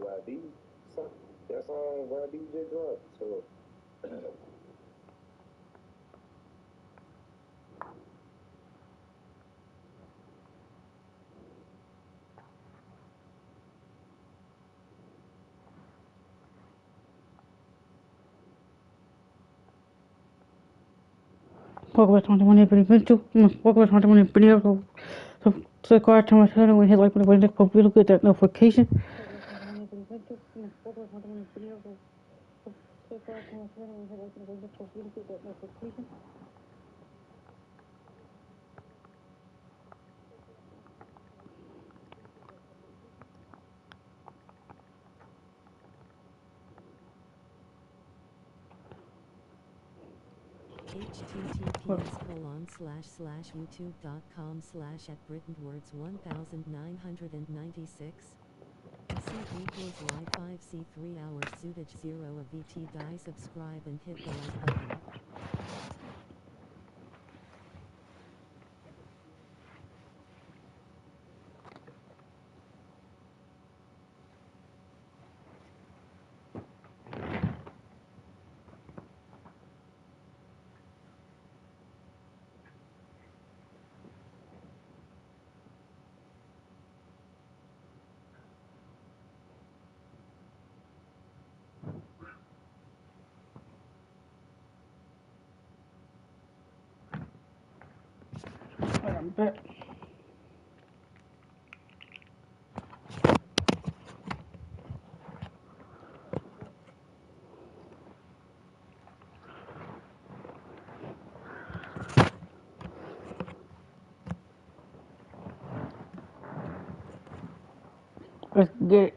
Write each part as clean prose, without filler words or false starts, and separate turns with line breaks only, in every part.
YD. That song YD just dropped. So.
Welcome back to 21 video. Welcome back to 21 video. Subscribe to my channel and hit like when the next video, get that notification.
https://youtube.com/@BrittonWords1996 C equals Y5 C 3 hours Zootage 0 of VT die subscribe and hit the like button.
I'm back. Let's get it.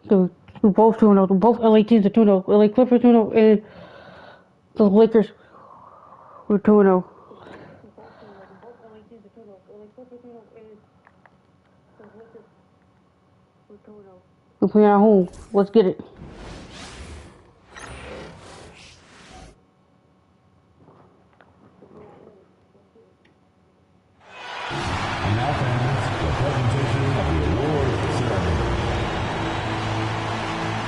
So we both 2-0. Both LA teams are 2-0. LA Clippers 2-0 and the Lakers were 2-0. We're playing at home. Let's get it.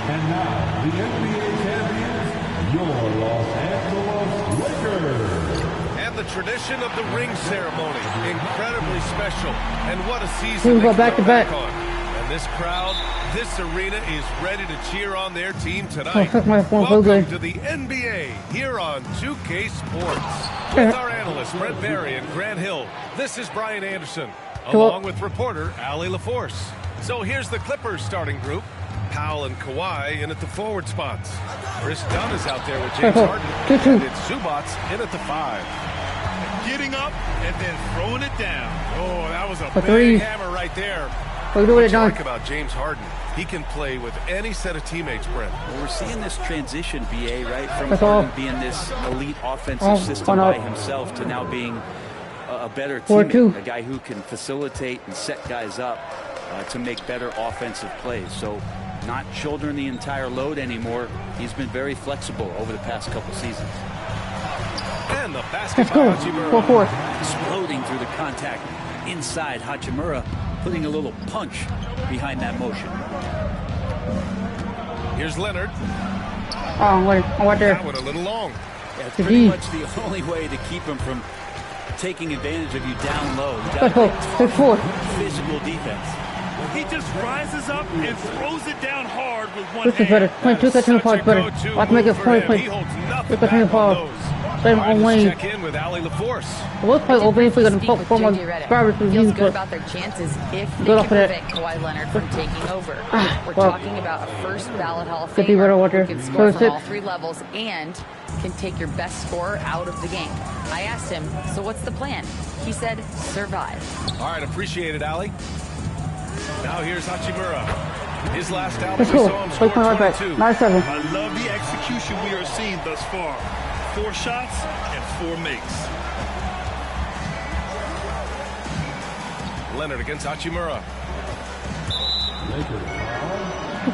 And now, the NBA champions, your Los Angeles Lakers.
And the tradition of the ring ceremony, incredibly special. And what a season
we go back to back
on. And this crowd, this arena is ready to cheer on their team tonight.
Welcome
to the NBA here on 2K Sports. With our analysts Brent Barry and Grant Hill, this is Brian Anderson, along with reporter Allie LaForce. So here's the Clippers starting group. Powell and Kawhi in at the forward spots. Chris Dunn is out there with James Harden. And it's Zubats in at the 5. Getting up and then throwing it down. Oh, that was a big hammer right there. What you like about James Harden? He can play with any set of teammates, Brent.
Well, we're seeing this transition, BA, right? From Harden being this elite offensive system by himself to now being a better teammate. A guy who can facilitate and set guys up to make better offensive plays. So not shouldering the entire load anymore. He's been very flexible over the past couple seasons.
And the basket by Hachimura.
Exploding through the contact inside. Hachimura putting a little punch behind that motion.
Here's Leonard.
What there?
That one a little long.
Yeah, it's pretty much the only way to keep him from taking advantage of you down low. You got physical defense.
He just rises up and throws it down hard with one
hand. This is better. Play 2K25 better. Let's make it point. Play 2K25. Play on Wayne.
Check in with Allie LaForce.
Let's play open if we're going to focus on my subscribers.
Feels good about their chances if they can prevent Kawhi Leonard from taking over. We're talking about a first ballot Hall of Famer who can score from all 3 levels and can take your best scorer out of the game. I asked him, so what's the plan? He said, survive.
All right, appreciate it, Allie. Now here's Hachimura. His last out,
Let's
we
go.
saw him score 22.
9-7.
I love the execution we are seeing thus far. 4 shots and 4 makes.
Leonard against Hachimura.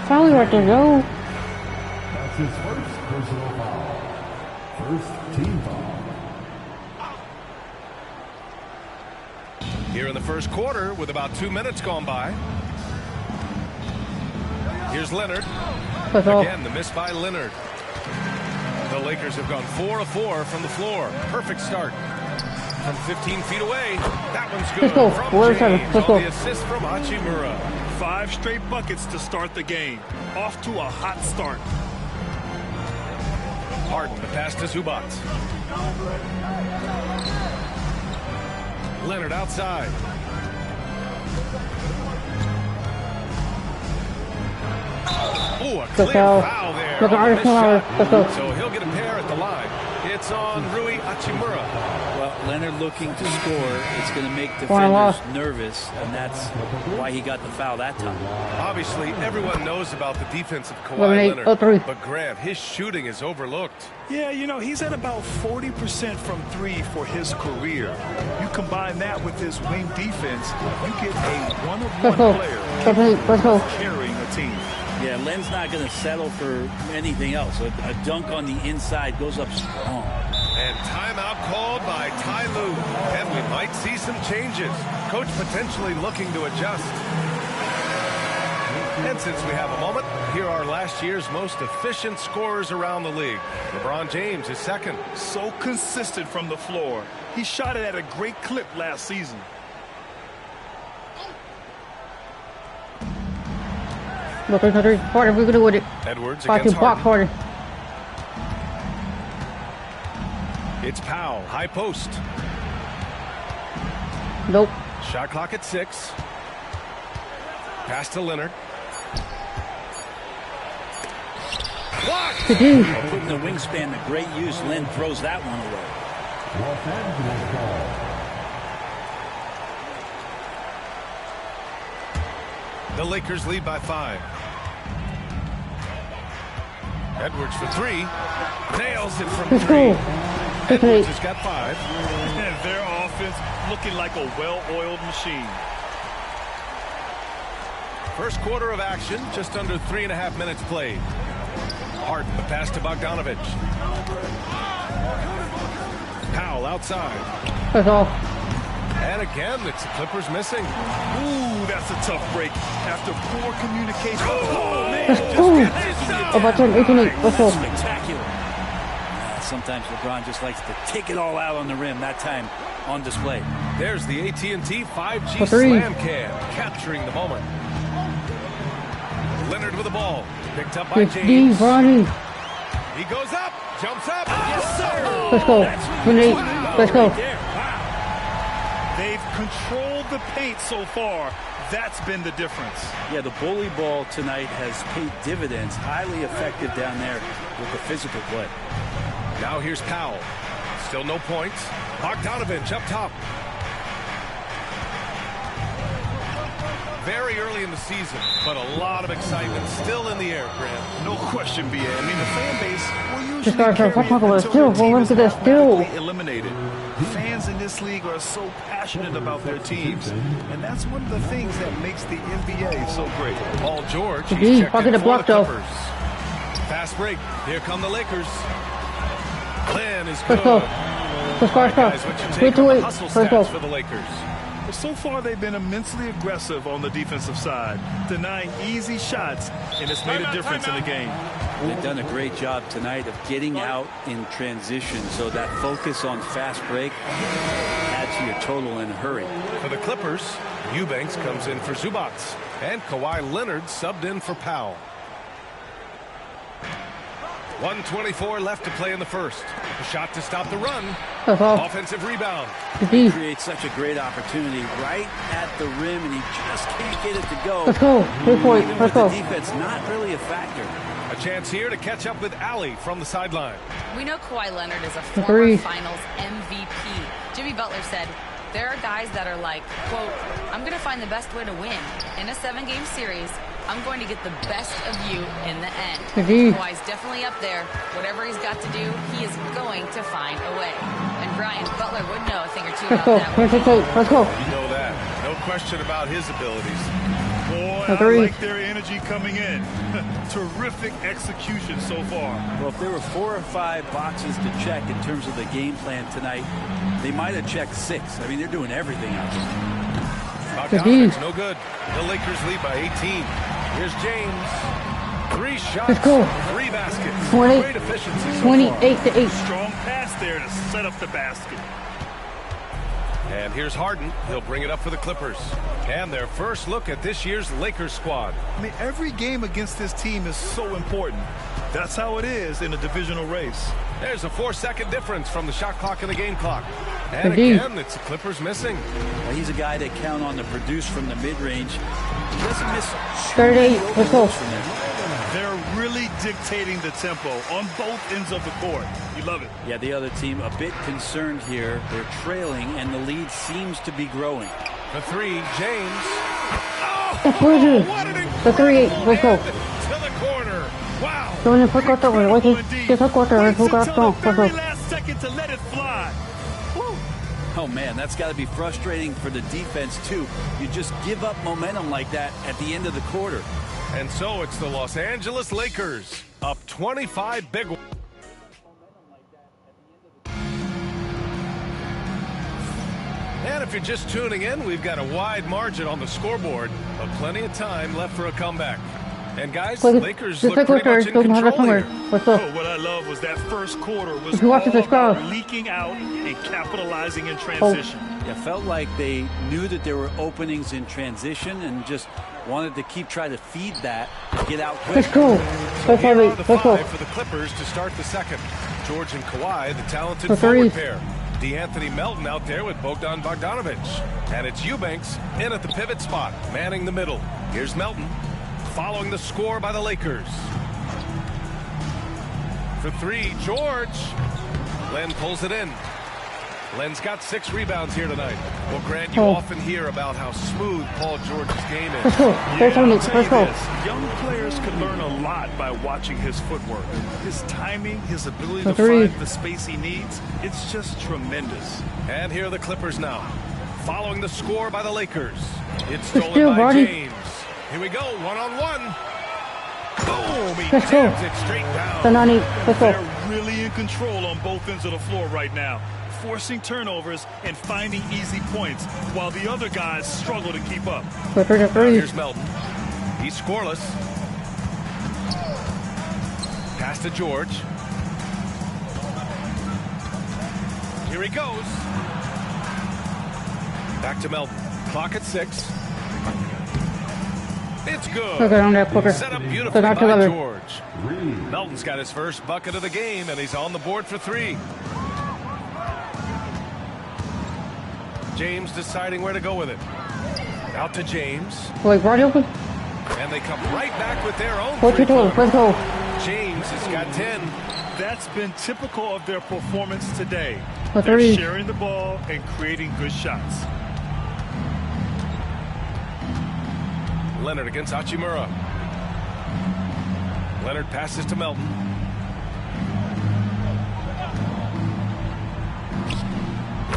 Foul right there, no.
That's his first personal foul. First team foul.
Here in the first quarter with about 2 minutes gone by. Here's Leonard. Again, the miss by Leonard. The Lakers have gone 4 of 4 from the floor. Perfect start. From 15 feet away. That one's good. From James on the assist from Hachimura.
5 straight buckets to start the game. Off to a hot start.
Harden, the pass to Zubac. Leonard outside. Oh, a clear foul there. So he'll get a pair at the line. It's on Rui Hachimura.
Well, Leonard looking to score. It's going to make defenders nervous, and that's why he got the foul that time.
Obviously, everyone knows about the defense of Kawhi Leonard, but Grant, his shooting is overlooked.
Yeah, you know, he's at about 40% from 3 for his career. You combine that with his wing defense, you get a one-of-one player carrying a team.
Yeah, Len's not going to settle for anything else. A dunk on the inside goes up strong.
And timeout called by Ty Lue. And we might see some changes. Coach potentially looking to adjust. And since we have a moment, here are last year's most efficient scorers around the league. LeBron James is second.
So consistent from the floor. He shot it at a great clip last season.
Look, Harden, we're gonna win it.
Edwards against Harden. It's Powell, high post.
Nope.
Shot clock at 6. Pass to Leonard. Blocked.
Putting the wingspan to great use. Len throws that one away.
Los Angeles ball.
The Lakers lead by 5. Edwards for 3. Nails it from 3. Edwards has got 5.
And their offense looking like a well-oiled machine.
First quarter of action, just under 3.5 minutes played. Harden, the pass to Bogdanovich. Powell outside.
That's all.
And again, it's the Clippers missing.
Ooh, that's a tough break. After poor communication. Oh, man.
Spectacular. Sometimes LeBron just likes to take it all out on the rim. That time on display.
There's the AT&T 5G Slam Cam, capturing the moment. Leonard with the ball. Picked up by James. He goes up, jumps up. Yes, sir.
Let's go. Let's go.
They've controlled the paint so far. That's been the difference.
Yeah, the bully ball tonight has paid dividends. Highly effective down there with the physical play.
Now here's Powell. Still no points. Bogdanovich up top. Very early in the season, but a lot of excitement still in the air, Grant.
No question, B.A. I mean, the fan base will usually
Just
carry it until their team is automatically eliminated. Fans in this league are so passionate about their teams, and that's one of the things that makes the NBA so great.
Paul George, he's checked in for the Clippers. Fast break. Here come the Lakers. Plan is good. Guys, what you take on the hustle stats for the Lakers?
Well, so far they've been immensely aggressive on the defensive side, denying easy shots, and it's made a difference in the game.
They've done a great job tonight of getting out in transition, so that focus on fast break adds to your total in a hurry.
For the Clippers, Eubanks comes in for Zubac, and Kawhi Leonard subbed in for Powell. 1:24 left to play in the first. A shot to stop the run. Offensive rebound.
He creates such a great opportunity right at the rim, and he just can't get it to go.
Let's go. 3 points.
Even with the defense, not really a factor.
A chance here to catch up with Allie from the sideline.
We know Kawhi Leonard is a former Finals MVP. Jimmy Butler said, there are guys that are like, quote, I'm going to find the best way to win. In a 7-game series, I'm going to get the best of you in the end. Kawhi's definitely up there. Whatever he's got to do, he is going to find a way. And Brian Butler would know a thing or two about that.
Let's go.
You know that. No question about his abilities.
Boy, I like their energy coming in. Terrific execution so far.
Well, if there were 4 or 5 boxes to check in terms of the game plan tonight, they might have checked 6. I mean, they're doing everything out there.
Bogdanovich, no good. The Lakers lead by 18. Here's James. 3 shots, 3 baskets.
20,
great efficiency so
28
far.
to 8.
Strong pass there to set up the basket.
And here's Harden. He'll bring it up for the Clippers. And their first look at this year's Lakers squad.
I mean, every game against this team is so important. That's how it is in a divisional race.
There's a 4-second difference from the shot clock and the game clock. And again, it's the Clippers missing.
Well, he's a guy they count on to produce from the mid-range. He doesn't miss
38. Let's go.
from there.
They're really dictating the tempo on both ends of the court. You love it.
Yeah, the other team a bit concerned here. They're trailing, and the lead seems to be growing.
The 3, James.
That's good.
What an
The 3, let's go.
to the corner. Wow.
Going in for quarter, let's get a quarter, let's go.
Very last second to let it fly. Woo.
Oh, man, that's got to be frustrating for the defense, too. You just give up momentum like that at the end of the quarter.
And so it's the Los Angeles Lakers up 25 big. And if you're just tuning in, we've got a wide margin on the scoreboard, but plenty of time left for a comeback. And guys, Lakers look pretty much in control here.
Let's go.
What I love was that first quarter was
You watch
all
this crowd.
about leaking out and capitalizing in transition.
It felt like they knew that there were openings in transition and just wanted to keep trying to feed that to get out quick.
Let's go.
So here are the
Let's go.
5 for the Clippers to start the second. George and Kawhi, the talented forward pair. DeAnthony Melton out there with Bogdan Bogdanovich. And it's Eubanks in at the pivot spot, manning the middle. Here's Melton, following the score by the Lakers. For 3, George. Len pulls it in. Len's got 6 rebounds here tonight. Well, Grant, you often hear about how smooth Paul George's game is.
Let's go.
Yeah, I'll tell you this. Young players can learn a lot by watching his footwork. His timing, his ability to find the space he needs, it's just tremendous.
And here are the Clippers now. Following the score by the Lakers. It's stolen by James. Here we go, one-on-one. Boom, he jams it straight down.
They're really in control on both ends of the floor right now, forcing turnovers and finding easy points while the other guys struggle to keep up.
Here's Melton. He's scoreless. Pass to George. Here he goes. Back to Melton. Clock at 6. It's good. Set up beautifully by George. Melton's got his first bucket of the game, and he's on the board for 3. James deciding where to go with it. Out to James. And they come right back with their own 3. James has got 10.
That's been typical of their performance today. They're sharing the ball and creating good shots.
Leonard against Hachimura. Leonard passes to Melton.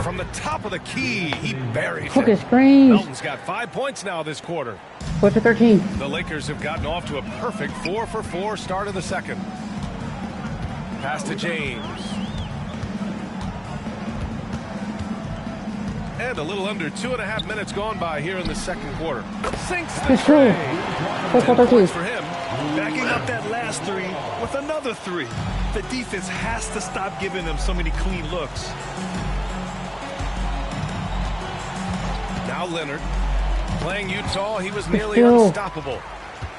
From the top of the key, he buries it. Melton's got 5 points now this quarter.
What's the 13?
The Lakers have gotten off to a perfect 4-for-4 start of the second. Pass to James. And a little under 2.5 minutes gone by here in the second quarter. Sinks the tray. 10 points for him.
Backing up that last 3 with another 3. The defense has to stop giving them so many clean looks.
Now Leonard. Playing Utah, he was nearly unstoppable.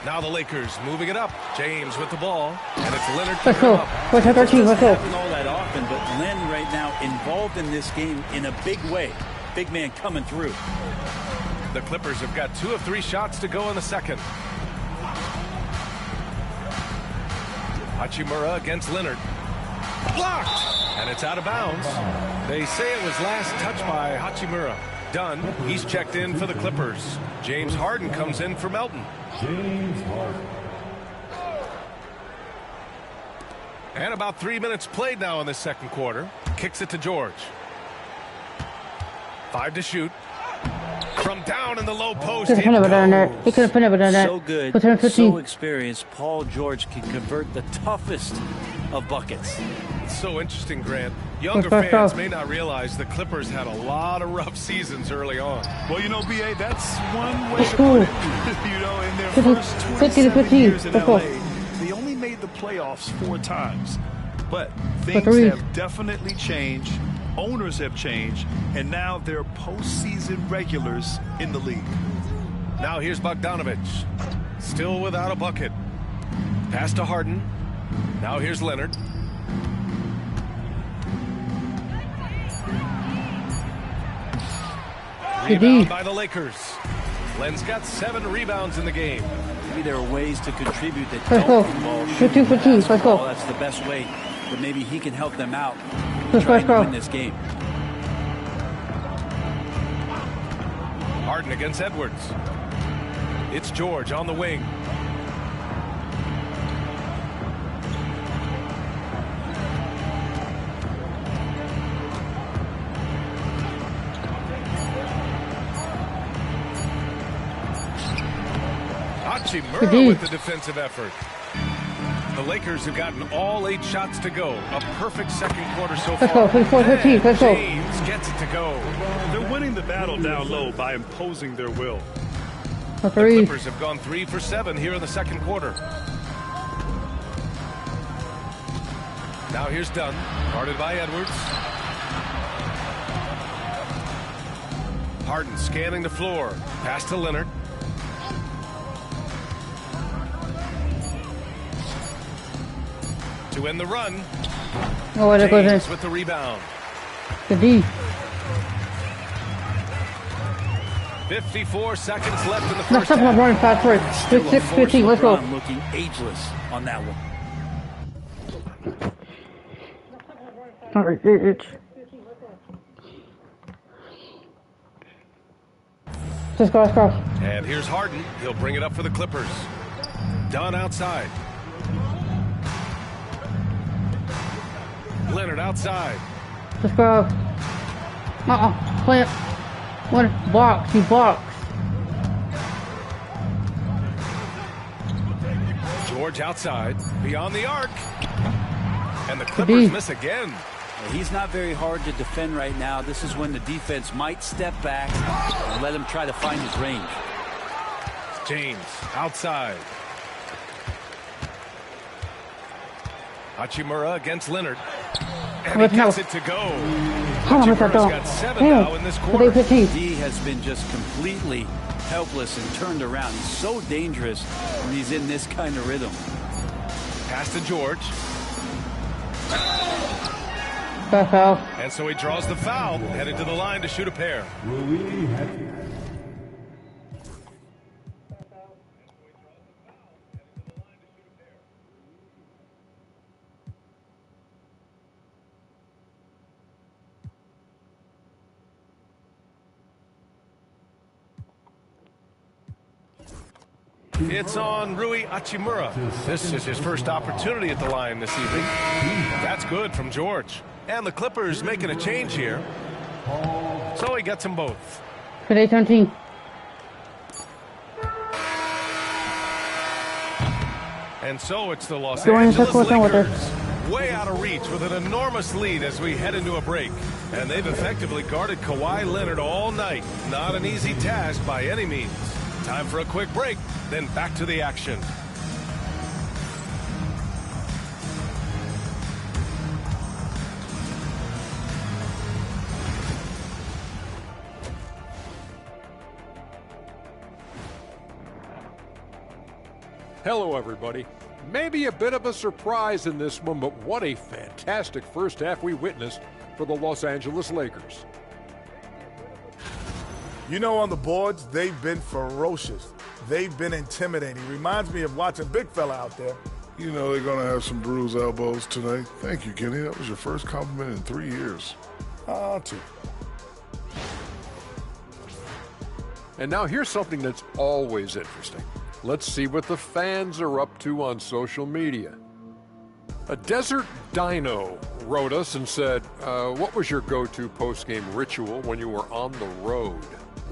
Now the Lakers moving it up. James with the ball. And it's Leonard picking him up.
It doesn't happen all that often, but Len right now involved in this game in a big way. Big man coming through.
The Clippers have got 2 of 3 shots to go in the second. Hachimura against Leonard. Blocked! And it's out of bounds. They say it was last touched by Hachimura. Dunn, he's checked in for the Clippers. James Harden comes in for Melton.
James Harden.
And about 3 minutes played now in the second quarter. Kicks it to George. 5 to shoot. From down in the low post.
He could have done that. He could have done that.
So good, so experienced. Paul George can convert the toughest of buckets.
It's so interesting, Grant. Younger fans may not realize the Clippers had a lot of rough seasons early on.
Well, you know, BA, that's one way to put it. You know, in their first
50 to
27 years in
Let's
LA,
go.
they only made the playoffs 4 times. But things have definitely changed. Owners have changed, and now they're postseason regulars in the league.
Now here's Bogdanovich. Still without a bucket. Pass to Harden. Now here's Leonard. Rebound by the Lakers. Len's got 7 rebounds in the game.
Maybe there are ways to contribute that don't involve shooting the basketball. That's the best way, but maybe he can help them out trying to win this game.
Harden against Edwards. It's George on the wing. Hachimura with the defensive effort. The Lakers have gotten all 8 shots to go. A perfect second quarter so far.
Let's go.
James gets it to go.
They're winning the battle down low by imposing their will.
The Clippers have gone 3 for 7 here in the second quarter. Now here's Dunn, guarded by Edwards. Harden scanning the floor. Pass to Leonard. To end the run.
Oh, there goes
James with the rebound.
The D.
54 seconds left in the
Let's
first
talk about
half.
running fast break. 6-15, let's go.
Looking ageless on that one.
Alright, it's. Let's go.
And here's Harden. He'll bring it up for the Clippers. Dunn outside. Leonard outside.
Let's go. Play it. What? Box. He box.
George outside. Beyond the arc. And the Clippers miss again.
He's not very hard to defend right now. This is when the defense might step back and let him try to find his range.
James outside. Hachimura against Leonard. And he gets it to go. Hachimura's got 7 now in this quarter.
D has been just completely helpless and turned around. He's so dangerous when he's in this kind of rhythm.
Pass to George.
Foul.
And so he draws the foul, headed to the line to shoot a pair. It's on Rui Hachimura. This is his first opportunity at the line this evening. That's good from George. And the Clippers making a change here. So he gets them both.
Good 8-17.
And so it's the Los Angeles Lakers. Way out of reach with an enormous lead as we head into a break. And they've effectively guarded Kawhi Leonard all night. Not an easy task by any means. Time for a quick break, then back to the action.
Hello, everybody. Maybe a bit of a surprise in this one, but what a fantastic first half we witnessed for the Los Angeles Lakers.
You know, on the boards, they've been ferocious. They've been intimidating. Reminds me of watching big fella out there.
You know they're going to have some bruised elbows tonight. Thank you, Kenny. That was your first compliment in 3 years.
2.
And now here's something that's always interesting. Let's see what the fans are up to on social media. A Desert Dino wrote us and said, what was your go-to post-game ritual when you were on the road?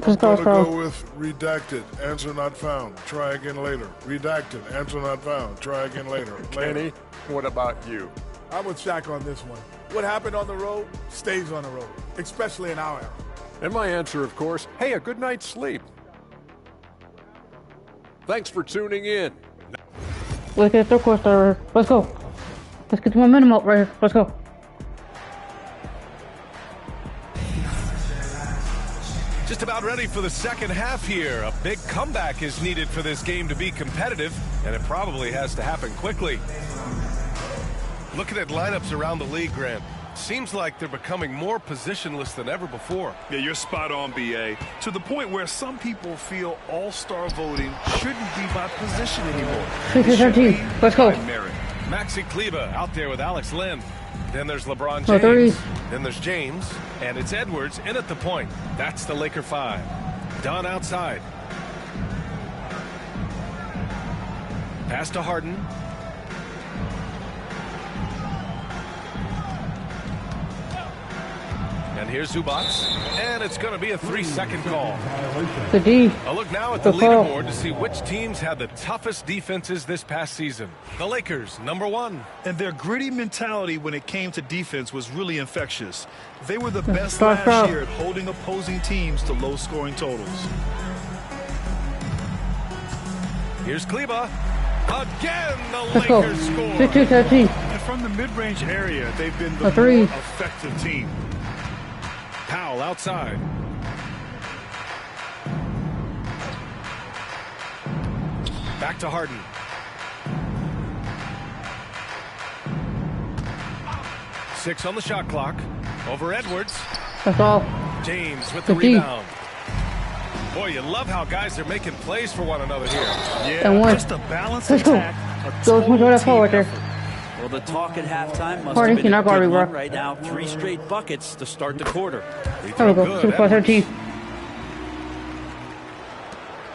I'm gonna go with redacted, answer not found, try again later. Redacted, answer not found, try again later.
Kenny, what about you?
I'm with Shaq on this one. What happened on the road stays on the road, especially in our era.
And my answer, of course, hey, a good night's sleep. Thanks for tuning in.
Let's get the course starter. Let's go. Let's get the momentum up right here. Let's go.
Just about ready for the second half here. A big comeback is needed for this game to be competitive, and it probably has to happen quickly. Looking at lineups around the league, Grant, seems like they're becoming more positionless than ever before.
Yeah, you're spot on, BA. To the point where some people feel all-star voting shouldn't be by position anymore.
Let's go.
Maxi Kleber out there with Alex Len. Then there's LeBron James. Then there's James. And it's Edwards in at the point. That's the Laker 5. Dunn outside. Pass to Harden. And here's Zubac. And it's going to be a 3-second call. A look now at the leaderboard to see which teams had the toughest defenses this past season. The Lakers, #1.
And their gritty mentality when it came to defense was really infectious. They were the best last year at holding opposing teams to low-scoring totals.
Here's Kleber. Again, the Lakers score.
15-13.
And from the mid-range area, they've been the more effective team.
Powell outside. Back to Harden. Six on the shot clock. Over Edwards.
That's all.
James with the rebound. Boy, you love how guys are making plays for one another here.
Yeah, just a balanced attack.
Well, the talk at halftime must have been a good one. Right now, 3 straight buckets to start the quarter.
There we go. 2-13.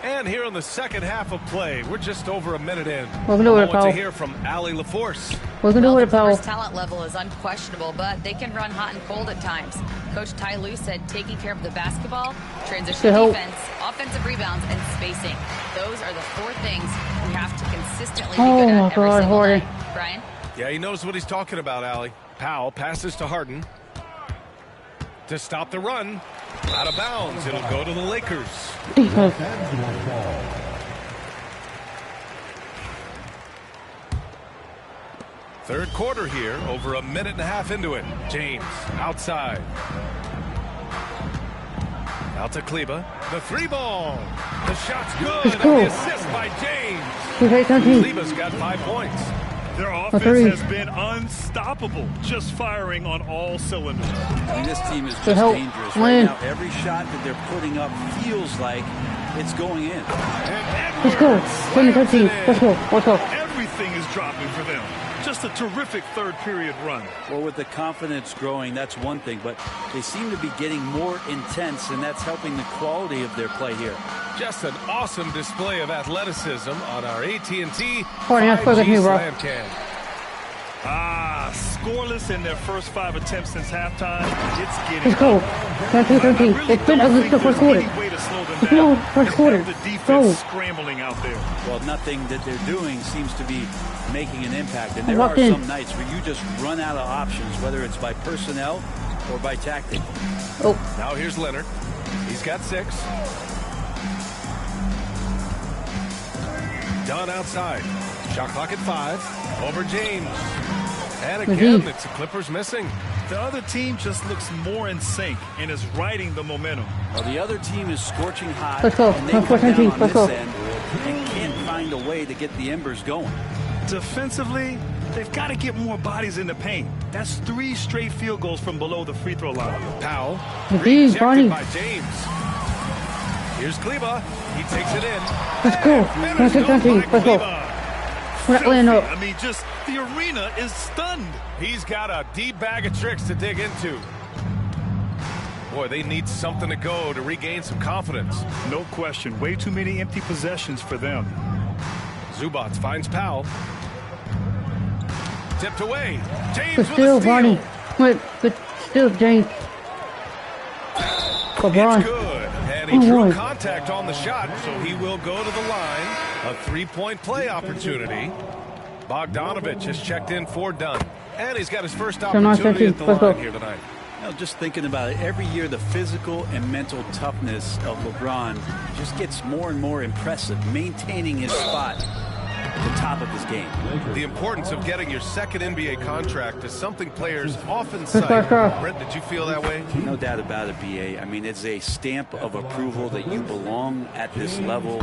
And here in the second half of play, we're just over a minute in.
We're gonna do it,
to hear from Allie LaForce.
We're gonna do it,
Clippers' talent level is unquestionable, but they can run hot and cold at times. Coach Ty Lue said taking care of the basketball, transition defense, offensive rebounds, and spacing. Those are the 4 things we have to consistently be good at every single night. Brian?
Yeah, he knows what he's talking about, Allie. Powell passes to Harden. To stop the run. Out of bounds. It'll go to the Lakers. Third quarter here. Over a minute and a half into it. James outside. Out to Kleber. The 3-ball. The shot's good. And the assist by James. Kleber's got 5 points.
Their offense has been unstoppable, just firing on all cylinders.
And this team is just dangerous. Right now, every shot that they're putting up feels like it's going in.
Let's go. 20-13. Let's go. Let's go.
Everything is dropping for them. Just a terrific third-period run.
Well, with the confidence growing, that's one thing, but they seem to be getting more intense, and that's helping the quality of their play here.
Just an awesome display of athleticism on our AT&T
5G
Slam Cam.
Scoreless in their first 5 attempts since halftime. It's getting
Let's go. 13-13. It's been a good first quarter. It's been a first quarter.
The defense scrambling out there.
Well, nothing that they're doing seems to be making an impact. And there are some nights where you just run out of options, whether it's by personnel or by tactic.
Now here's Leonard. He's got 6. Dunn outside. Shot clock at 5. Over James. And again, it's the Clippers missing.
The other team just looks more in sync and is riding the momentum.
Well, the other team is scorching hot.
Let's go.
And they come down on this end and can't find a way to get the embers going.
Defensively, they've got to get more bodies in the paint. That's 3 straight field goals from below the free throw line.
Powell rejected by James. Here's Kleber. He takes it in.
Let's go. 19-13. Let's go. We're not laying up.
I mean, just the arena is stunned.
He's got a deep bag of tricks to dig into. Boy, they need something to go to regain some confidence.
No question. Way too many empty possessions for them.
Zubats finds Powell. Tipped away. James
But
with
still,
a steal.
Barney. But still, James. LeBron.
It's good. And he drew contact on the shot, so he will go to the line. A three-point play opportunity. Bogdanovich has checked in for Dunn. And he's got his first opportunity at the line here tonight.
You know, just thinking about it, every year the physical and mental toughness of LeBron just gets more and more impressive, maintaining his spot at the top of his game.
The importance of getting your second NBA contract is something players often cite. Brett, did you feel that way?
No doubt about it, BA. I mean, it's a stamp of approval that you belong at this level.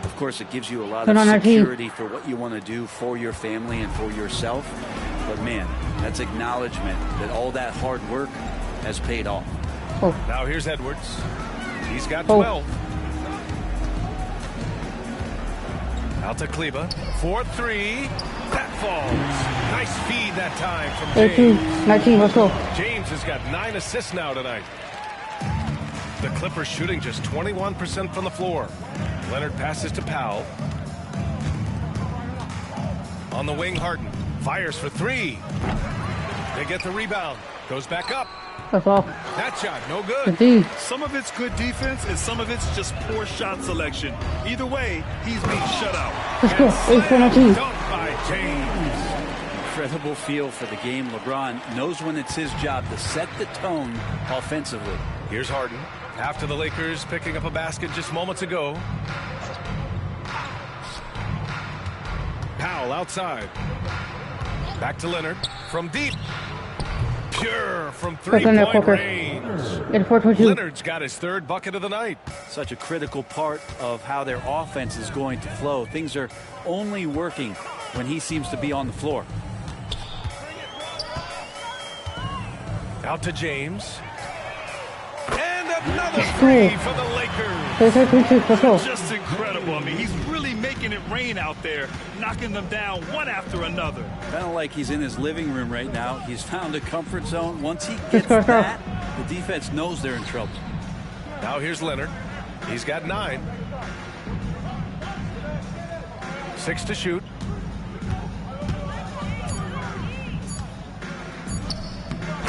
Of course, it gives you a lot of security for what you want to do for your family and for yourself. But, man, that's acknowledgement that all that hard work has paid off.
Now here's Edwards. He's got 12. Out to Kleba. 4-3. That falls. Nice feed that time from
18,
James.
19, let's go.
James has got 9 assists now tonight. The Clippers shooting just 21% from the floor. Leonard passes to Powell. On the wing, Harden fires for 3. They get the rebound. Goes back up.
That's all.
That shot, no good.
Some of it's good defense, and some of it's just poor shot selection. Either way, he's being shut out.
Let's go. 8-14.
Dunked by James.
Incredible feel for the game. LeBron knows when it's his job to set the tone offensively.
Here's Harden. After the Lakers picking up a basket just moments ago. Powell outside. Back to Leonard. From deep. Pure from three-point range. Leonard's got his third bucket of the night.
Such a critical part of how their offense is going to flow. Things are only working when he seems to be on the floor.
Out to James. And another three for the Lakers.
Just incredible. I mean, he's really making it rain out there, knocking them down one after another.
Kind of like he's in his living room right now. He's found a comfort zone. Once he gets that, the defense knows they're in trouble.
Now here's Leonard. He's got 9. 6 to shoot.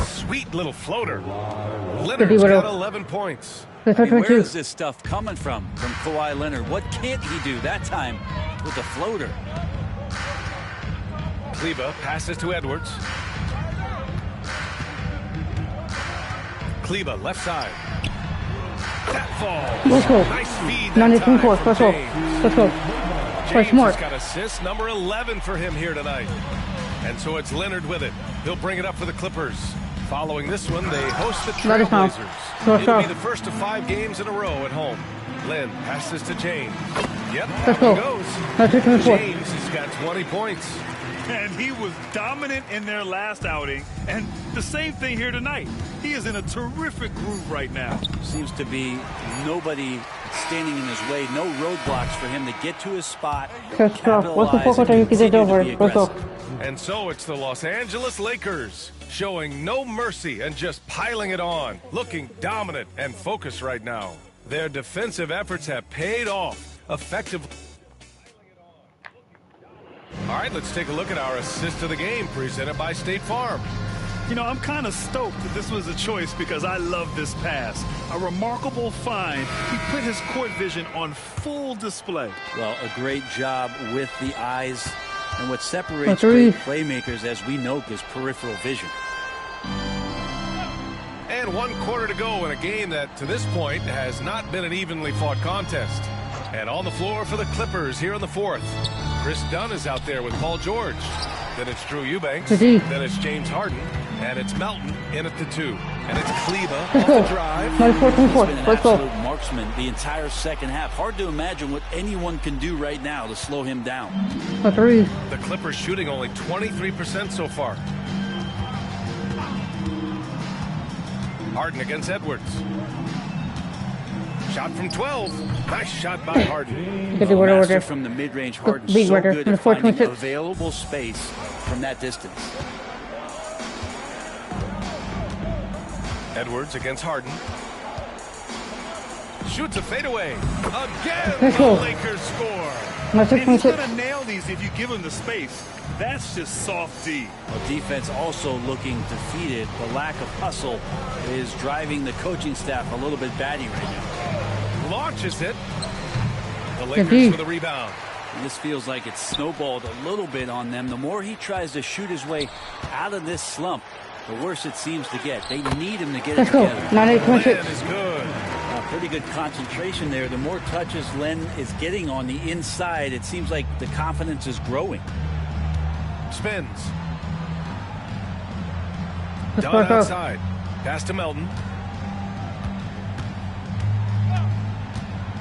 Sweet little floater. Leonard's got 11 points.
I mean, where is this stuff coming from Kawhi Leonard? What can't he do that time with the floater?
Kleba passes to Edwards. Kleba left side. That falls.
Let's go.
Nice feed.
19-4. Let's go. Let's go.
James has got assist number 11 for him here tonight. And so it's Leonard with it. He'll bring it up for the Clippers. Following this one, they host the Trailblazers. It'll be the first of 5 games in a row at home. Lynn passes to James. Yep,
let's
go.
Goes.
James has got 20 points.
And he was dominant in their last outing. And the same thing here tonight. He is in a terrific groove right now.
Seems to be nobody standing in his way. No roadblocks for him to get to his spot.
And so it's the Los Angeles Lakers showing no mercy and just piling it on. Looking dominant and focused right now. Their defensive efforts have paid off effectively. All right, let's take a look at our assist of the game presented by State Farm.
You know, I'm kind of stoked that this was a choice because I love this pass. A remarkable find. He put his court vision on full display.
Well, a great job with the eyes. And what separates great playmakers, as we know, is peripheral vision.
And 1 quarter to go in a game that, to this point, has not been an evenly fought contest. And on the floor for the Clippers here in the 4th. Chris Dunn is out there with Paul George. Then it's Drew Eubanks. Then it's James Harden. And it's Melton in at the 2. And it's Kleba off the drive.
He's been an absolute marksman the entire second half. Hard to imagine what anyone can do right now to slow him down.
The Clippers shooting only 23% so far. Harden against Edwards. Shot from 12. Nice shot by Harden.
Master from the mid-range. Harden so good at finding available space from that distance.
Edwards against Harden. Shoots a fadeaway. Again,
Let's
the
go.
Lakers score.
And he's going to nail these if you give him the space. That's just soft D.
Well, defense also looking defeated. The lack of hustle is driving the coaching staff a little bit batty right now.
Launches it. The Lakers with a rebound.
And this feels like it's snowballed a little bit on them. The more he tries to shoot his way out of this slump, the worse it seems to get. They need him to get it together.
Len is good.
Pretty good concentration there. The more touches Len is getting on the inside, it seems like the confidence is growing.
Spins. Done outside. Pass to Melton.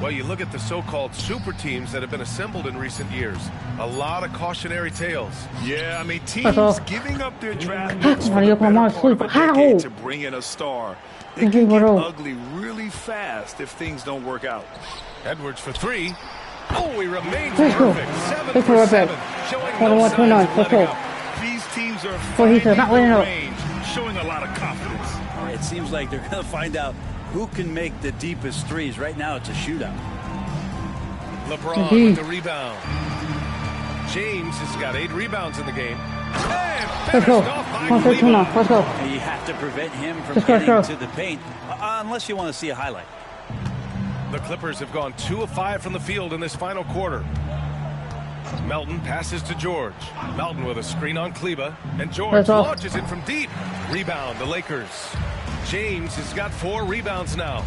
Well, you look at the so-called super teams that have been assembled in recent years. A lot of cautionary tales.
Yeah, I mean, teams giving up their draft picks for the better part of a decade to bring in a star. It can get ugly really fast if things don't work out.
Edwards for three. Oh, he remains perfect. 7 for 7. Showing no signs of letting up.
These teams are finding the range, showing a lot of confidence.
It seems like they're going to find out who can make the deepest threes. Right now, it's a shootout.
LeBron with the rebound. James has got 8 rebounds in the game.
Let's go. Let's go.
You have to prevent him from getting to the paint, unless you want to see a highlight.
The Clippers have gone 2 of 5 from the field in this final quarter. Melton passes to George. Melton with a screen on Kleba. And George launches it from deep. Rebound, the Lakers. James has got 4 rebounds now.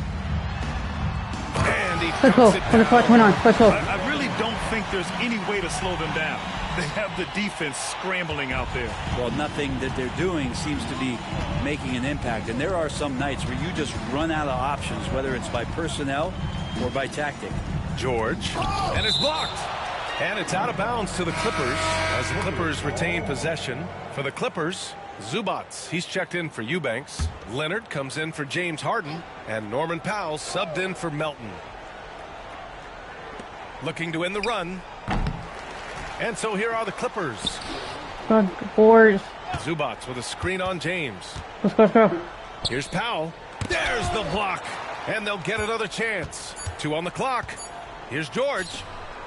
And he puts it down.
I really don't think there's any way to slow them down. They have the defense scrambling out there.
Well, nothing that they're doing seems to be making an impact. And there are some nights where you just run out of options, whether it's by personnel or by tactic.
George. And it's blocked. And it's out of bounds to the Clippers as the Clippers retain possession. For the Clippers, Zubats. He's checked in for Eubanks. Leonard comes in for James Harden. And Norman Powell subbed in for Melton. Looking to end the run. And so here are the Clippers. Zubats with a screen on James. Here's Powell. There's the block. And they'll get another chance. 2 on the clock. Here's George.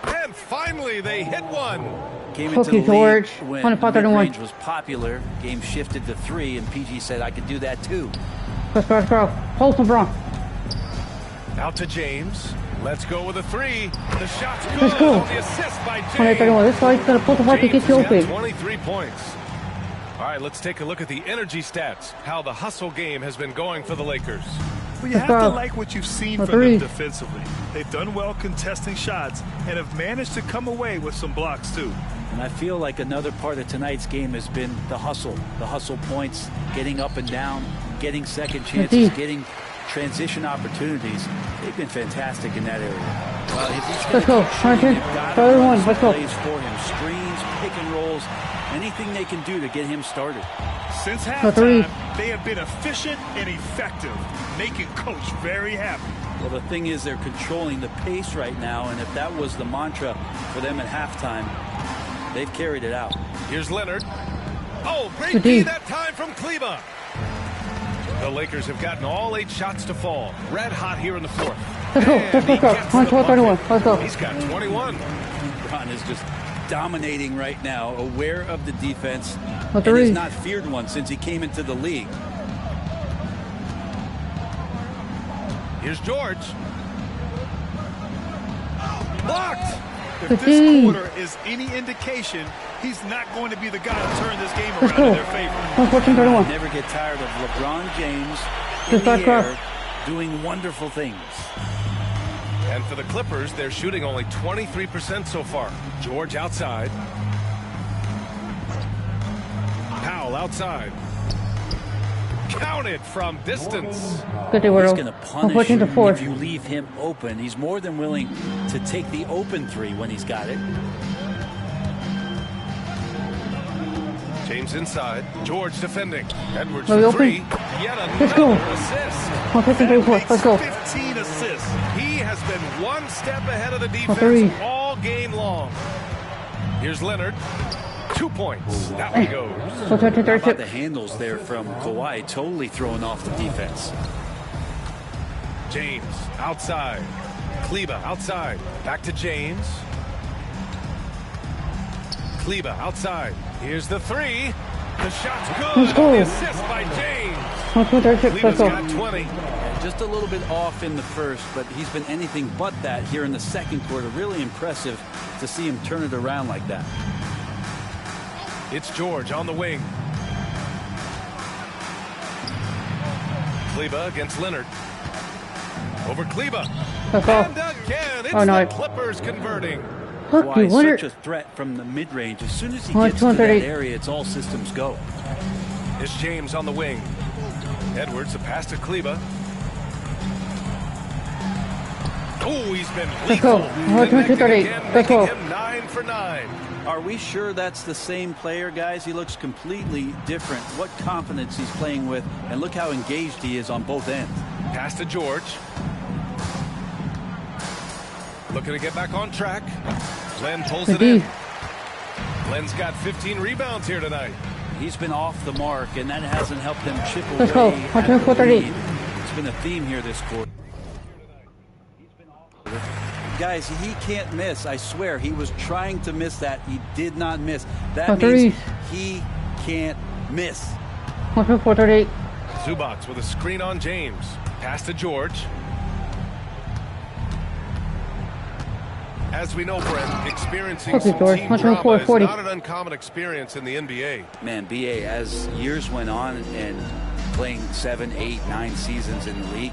And finally they hit one.
Came into the league when mid-range was popular. Game shifted to 3, and PG said, I could do that too.
Let's go. Hold LeBron.
Out to James. Let's go with a 3. The shot's good.
Let's go.
On the assist by James.
This guy's gonna pull the ball to get you open.
23 points. All right, let's take a look at the energy stats. How the hustle game has been going for the Lakers.
Well, you have to like what you've seen from them defensively. They've done well contesting shots and have managed to come away with some blocks too.
And I feel like another part of tonight's game has been the hustle points, getting up and down, getting second chances, getting transition opportunities. They've been fantastic in that area. If he's
let's go. Let's go.
Plays for him, screens, pick and rolls, anything they can do to get him started.
Since halftime, they have been efficient and effective, making Coach very happy.
Well, the thing is they're controlling the pace right now, and if that was the mantra for them at halftime, they've carried it out.
Here's Leonard. Oh, great D that time from Kleba. The Lakers have gotten all 8 shots to fall. Red hot here in the 4th.
Let's go.
He's got 21.
Ron is just dominating right now, aware of the defense, and has not feared one since he came into the league.
Here's George. Blocked.
If this quarter is any indication, he's not going to be the guy to turn this game around in their favor.
Never get tired of LeBron James in the air doing wonderful things.
And for the Clippers, they're shooting only 23% so far. George outside. Powell outside. Counted from distance.
He's going to punish you if you leave him open. He's more than willing to take the open 3 when he's got it.
James inside. George defending. Edwards for 3. Yet another assist.
Let's go.
15 assists.
He has been one step ahead of the defense all game long. Here's Leonard. 2 2 points. That one goes.
How about the handles there from Kawhi, totally throwing off the defense.
James outside. Kleba outside. Back to James. Kleba outside. Here's the three. The shot's good. The assist by James. Kleba's got 20.
Just a little bit off in the first, but he's been anything but that here in the second quarter. Really impressive to see him turn it around like that.
It's George on the wing. Kleba against Leonard. Over Kleba. And again, it's the Clippers converting.
Kawhi is such a threat from the mid-range. As soon as he gets to that area, it's all systems go.
It's James on the wing. Edwards, a pass to Kleba. Oh, he's been lethal. Making him 9 for 9.
Are we sure that's the same player, guys? He looks completely different. What confidence he's playing with, and look how engaged he is on both ends.
Pass to George. Looking to get back on track. Glenn pulls it in. Glenn's got 15 rebounds here tonight.
He's been off the mark, and that hasn't helped him chip away at the lead. It's been a theme here this quarter. Guys, he can't miss. I swear, he was trying to miss that. He did not miss. That means he can't miss.
Zubac with a screen on James. Pass to George. As we know, Brent, experiencing some team drama is not an uncommon experience in the NBA.
Man, BA, as years went on and playing 7, 8, 9 seasons in the league,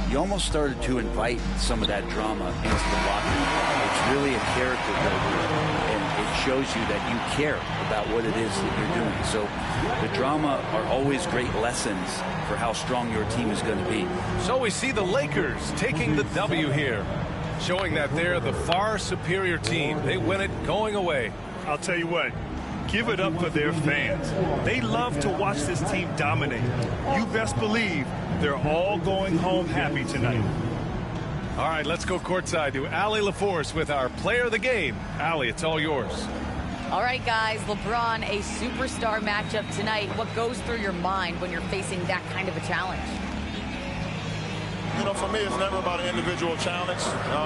you almost started to invite some of that drama into the locker room. It's really a character builder, and it shows you that you care about what it is that you're doing. So the drama are always great lessons for how strong your team is going to be.
So we see the Lakers taking the W here, showing that they're the far superior team. They win it going away.
I'll tell you what, give it up for their fans. They love to watch this team dominate. You best believe they're all going home happy tonight.
All right, let's go courtside to Allie LaForce with our player of the game. Allie, it's all yours.
All right, guys, LeBron, a superstar matchup tonight. What goes through your mind when you're facing that kind of a challenge?
You know, for me, it's never about an individual challenge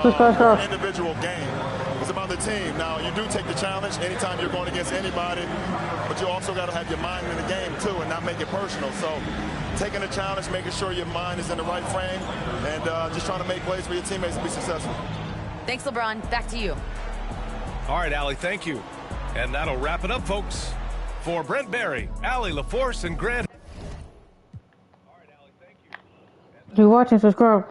or an individual game. It's about the team. Now, you do take the challenge anytime you're going against anybody, but you also got to have your mind in the game, too, and not make it personal. So taking the challenge, making sure your mind is in the right frame, and just trying to make plays for your teammates to be successful.
Thanks, LeBron. Back to you.
All right, Allie, thank you. And that'll wrap it up, folks. For Brent Barry, Allie LaForce, and Grant.
You watch and subscribe.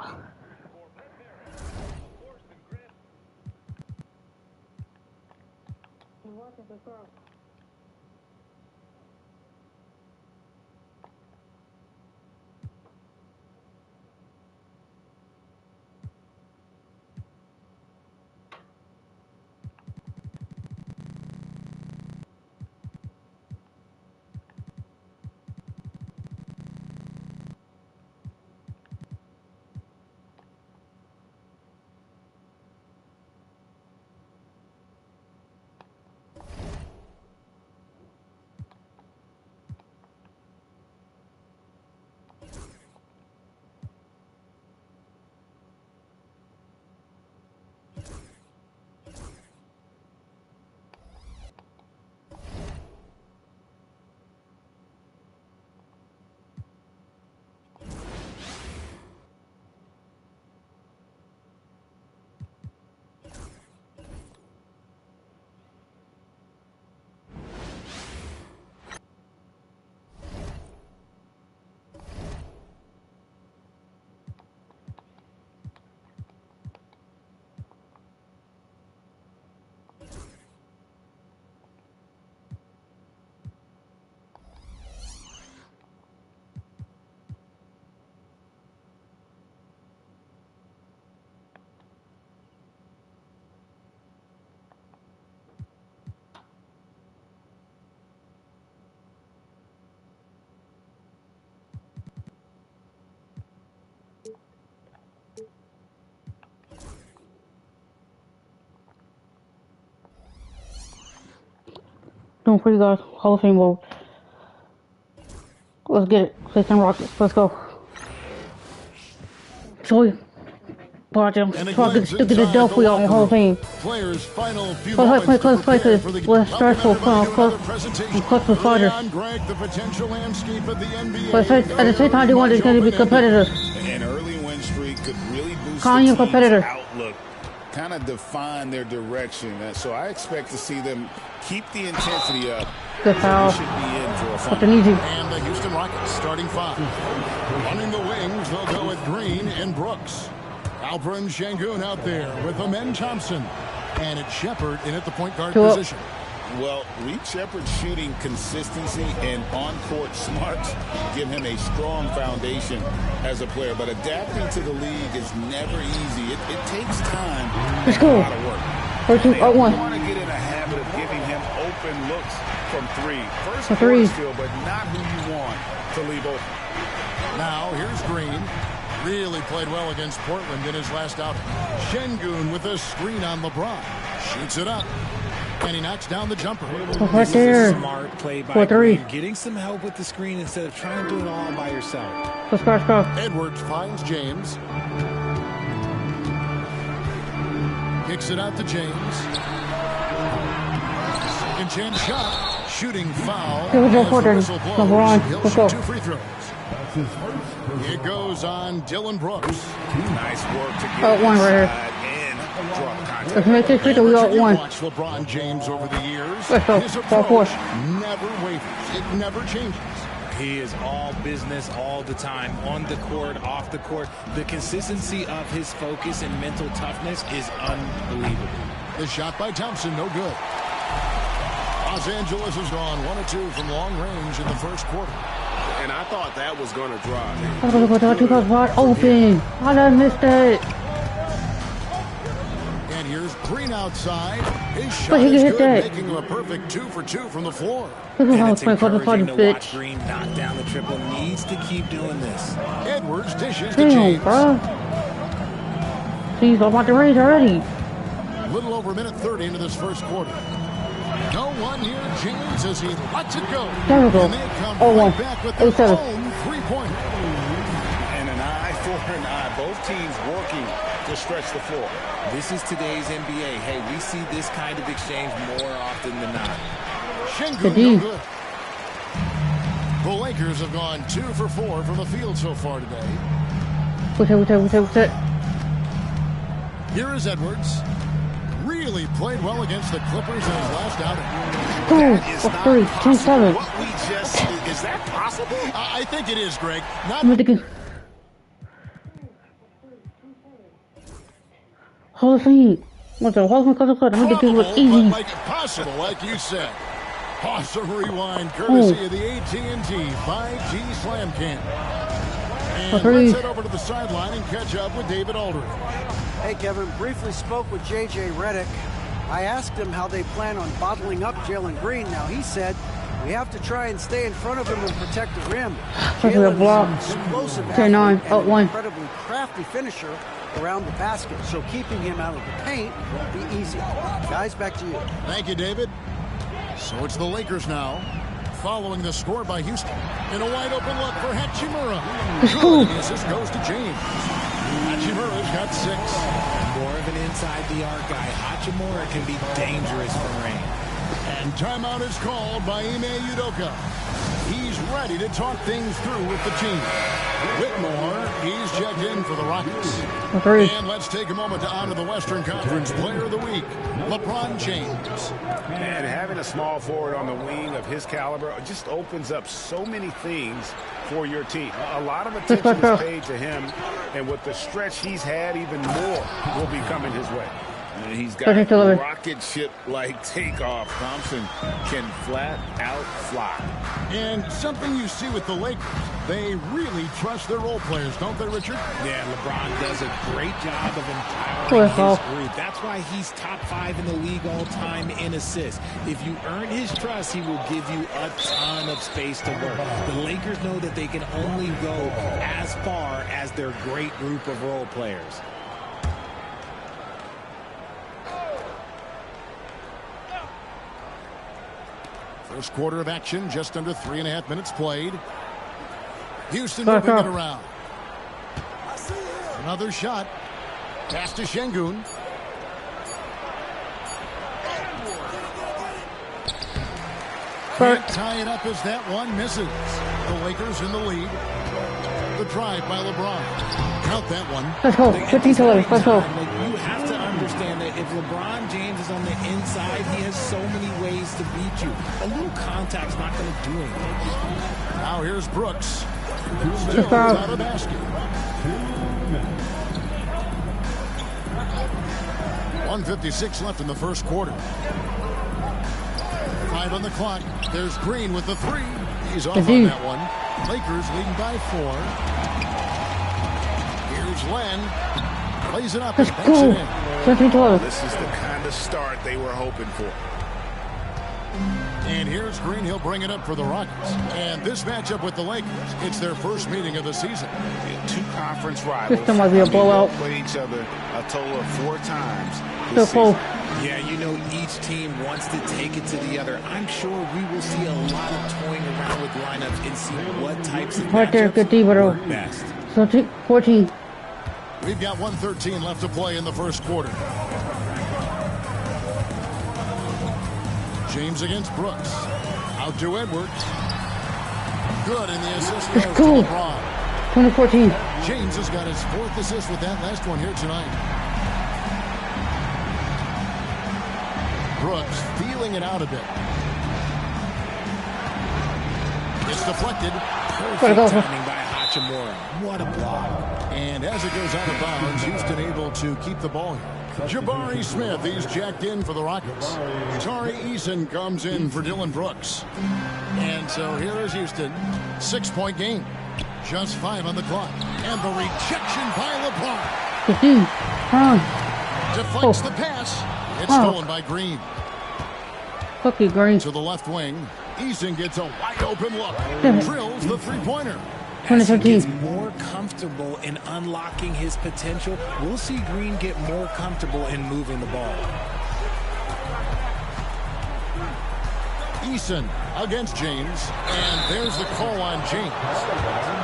Doing pretty good. Hall of Fame mode. Let's get it. Houston Rockets. Let's go. So watch him. So I can stick it to Delphi on Hall of Fame.
Players' final few
Let's
moments
play
to prepare for the
less stressful. Clutch with sliders.
Greg, the potential landscape of the NBA.
But at the same time, they want it to be competitive.
An early win streak could really boost
Calling you
the team's
competitor.
outlook, kind of define their direction. So I expect to see them keep the intensity up.
Good foul.
Should be in for a fun.
Nothing easy.
And the Houston Rockets starting five. Running the wings, they'll go with Green and Brooks. Alperen Şengün out there with Amen Thompson. And it's Shepard in at the point guard position.
Well, Reed Shepard's shooting consistency and on-court smarts give him a strong foundation as a player. But adapting to the league is never easy. It takes time and a lot of work. They want to get in a habit of giving him open looks from three. First quarter still, but not who you want to leave open.
Now, here's Green. Really played well against Portland in his last outing. Şengün with a screen on LeBron. Shoots it up. And he knocks down the jumper.
Right there.
Smart play by Green. Getting some help with the screen instead of trying to do it all by yourself.
Let's go.
Edwards finds James. Kicks it out to James. Second chance shot. Shooting foul.
Here we go, Portland. LeBron. Let's go.
2 free throws. It goes on Dylan Brooks.
Nice work to get
one right
and drop contact.
Let's make this free throw. We got one.
Watch LeBron James over the years.
Let's go.
His approach never wavers. It never changes.
He is all business all the time, on the court, off the court. The consistency of his focus and mental toughness is unbelievable.
The shot by Thompson, no good. Los Angeles has gone 1 of 2 from long range in the first quarter.
And I thought that was going to drive.
I'm going to go wide open. I done missed it.
And here's Green outside. His shot is good, making him a perfect 2 for 2 from the floor.
And it's encouraging to watch Green knock down the triple. Needs to keep doing this.
Edwards dishes to James.
Bro. Jeez, I'm about to raise already.
A little over a minute 30 into this first quarter. No one near James as he lets it go.
There we go.
And they come
right
back with their own three-pointer.
And an eye for an eye. Both teams working to stretch the floor.
This is today's NBA. Hey, we see this kind of exchange more often than not.
Şengün no good. The Lakers have gone 2 for 4 from the field so far today.
What's it?
Here is Edwards. Really played well against the Clippers in his last outing.
Oh, 3, 2-7.
What we just is that possible?
I think it is, Greg. Not
Hall of Fame. What's the Hall of Fame? I'm going to do it easy.
Like possible, like you said. Awesome rewind, courtesy of the AT&T 5G Slam Cam. And let's head over to the sideline and catch up with David Aldridge.
Hey, Kevin, briefly spoke with J.J. Redick. I asked him how they plan on bottling up Jalen Green. Now, he said, we have to try and stay in front of him and protect the rim. Jalen is an explosive athlete and an incredibly crafty finisher around the basket, so keeping him out of the paint won't be easy. Guys, back to you.
Thank you, David. So it's the Lakers now, following the score by Houston. In a wide-open look for Hachimura. Good. The assist goes to James. Hachimura's got 6.
More of an inside-the-arc guy. Hachimura can be dangerous from range.
And timeout is called by Ime Udoka. He's ready to talk things through with the team. Whitmore, he's checked in for the Rockets. And let's take a moment to honor the Western Conference Player of the Week, LeBron James.
And having a small forward on the wing of his caliber just opens up so many things for your team. A lot of attention is paid to him, and with the stretch he's had, even more will be coming his way. And he's got a rocket ship-like takeoff. Thompson can flat out fly.
And something you see with the Lakers, they really trust their role players, don't they, Richard?
Yeah, LeBron does a great job of empowering his group. That's why he's top 5 in the league all time in assists. If you earn his trust, he will give you a ton of space to work. The Lakers know that they can only go as far as their great group of role players.
First quarter of action, just under 3.5 minutes played. Houston moving it around. Another shot. Pass to Şengün. Can't tie it up as that one misses. The Lakers in the lead. The drive by LeBron. Count that one.
Let's go. 15-11. Let's go.
You have to understand that if LeBron James is on the inside, he has so many ways to beat you. A little contact's not going to do anything.
Now here's Brooks. Still out of basket. 1:56 left in the first quarter. 5 on the clock. There's Green with the 3. He's off on that one. Lakers leading by 4. Here's Len. Plays it up and banks it in.
17-12.
This is the kind of start they were hoping for.
And here's Green. He'll bring it up for the Rockets. And this matchup with the Lakers, it's their first meeting of the season.
Two conference rivals.
This might be a blowout.
Played each other a total of 4 times.
So close.
Yeah, you know, each team wants to take it to the other. I'm sure we will see a lot of toying around with lineups and see what types of
Right there, good D,
work best.
14.
We've got 1:13 left to play in the first quarter. James against Brooks. Out to Edwards. Good in the assist goes to LeBron.
2014.
James has got his 4th assist with that last one here tonight. Brooks feeling it out a bit. It's deflected.
Perfect timing by Hachimura. What a block.
And as it goes out of bounds, Houston able to keep the ball here. Jabari Smith, he's jacked in for the Rockets. Tari Eason comes in for Dylan Brooks. And so here is Houston. 6-point game. Just 5 on the clock. And the rejection by LeBron. Deflects the pass. It's stolen by Green.
Cookie Green.
To the left wing. Eason gets a wide open look. Drills the 3-pointer.
As he gets more comfortable in unlocking his potential, we'll see Green get more comfortable in moving the ball.
Eason against James, and there's the call on James.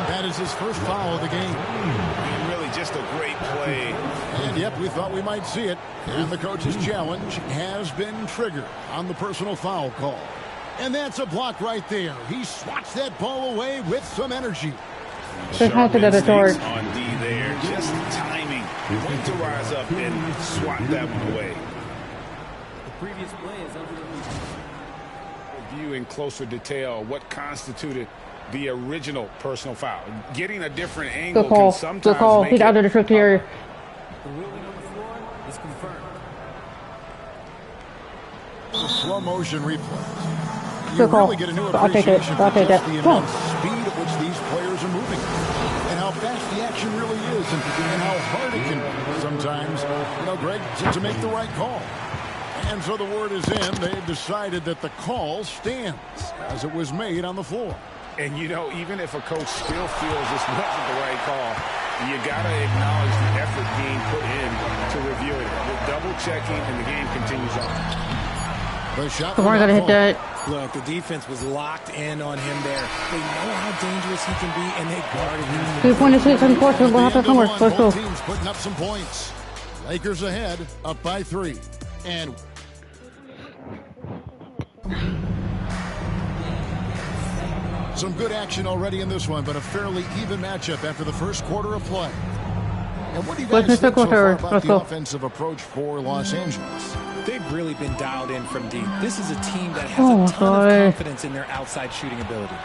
That is his first foul of the game.
And really just a great play.
And yep, we thought we might see it. And the coach's challenge has been triggered on the personal foul call. And that's a block right there. He swats that ball away with some energy.
Sharp instincts on D there. Just timing. Went to rise up and swat that one away.
The previous play is under the
review in closer detail what constituted the original personal foul. Getting a different angle can sometimes
Good call.
make
He's out of the trick area.
The ruling on the floor is confirmed.
Slow motion replay. You
Good call.
really get a new
I'll take it.
appreciation
I'll
for
take
just
that.
the immense speed at which these players are moving and how fast the action really is and how hard it can be sometimes, Greg, to make the right call. And so the word is in. They've decided that the call stands as it was made on the floor.
And, even if a coach still feels this wasn't the right call, you got to acknowledge the effort being put in to review it. With double checking, and the game continues on.
The shot.
We're going to hit that.
Look, the defense was locked in on him there. They know how dangerous he can be, and they guarded him.
3.6 on court. We'll have to somewhere. Let's go.
Teams putting up some points. Lakers ahead, up by 3. And some good action already in this one, but a fairly even matchup after the first quarter of play. And what do you guys think so far about the offensive approach for Los Angeles?
They've really been dialed in from deep. This is a team that has a ton of confidence in their outside shooting ability.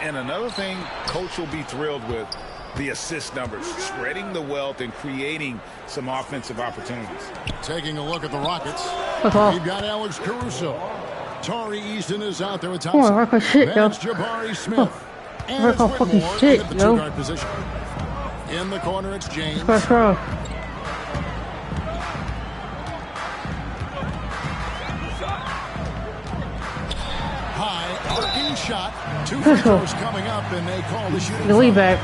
And another thing Coach will be thrilled with, the assist numbers, spreading the wealth and creating some offensive opportunities.
Taking a look at the Rockets, we've got Alex Caruso. Tari Eason is out there with Thompson. That's Jabari Smith. And it's Whitmore in the two-guard position. In the corner, it's James. High, arcing shot. 2 free throws coming up, and they call the shooting.
The lead back.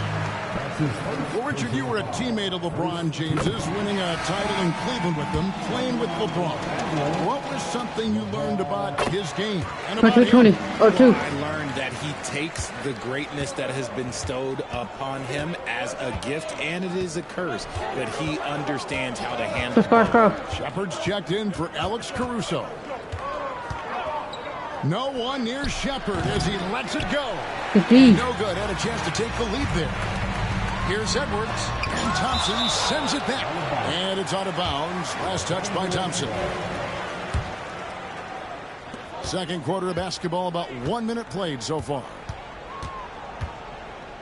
Well, Richard, you were a teammate of LeBron James's, winning a title in Cleveland with them, playing with LeBron. What was something you learned about his game? And about him?
I learned that he takes the greatness that has been bestowed upon him as a gift, and it is a curse, but he understands how to handle it.
Shepard's checked in for Alex Caruso. No one near Shepard as he lets it go. No good. Had a chance to take the lead there. Here's Edwards, and Thompson sends it back. And it's out of bounds. Last touch by Thompson. Second quarter of basketball, about 1 minute played so far.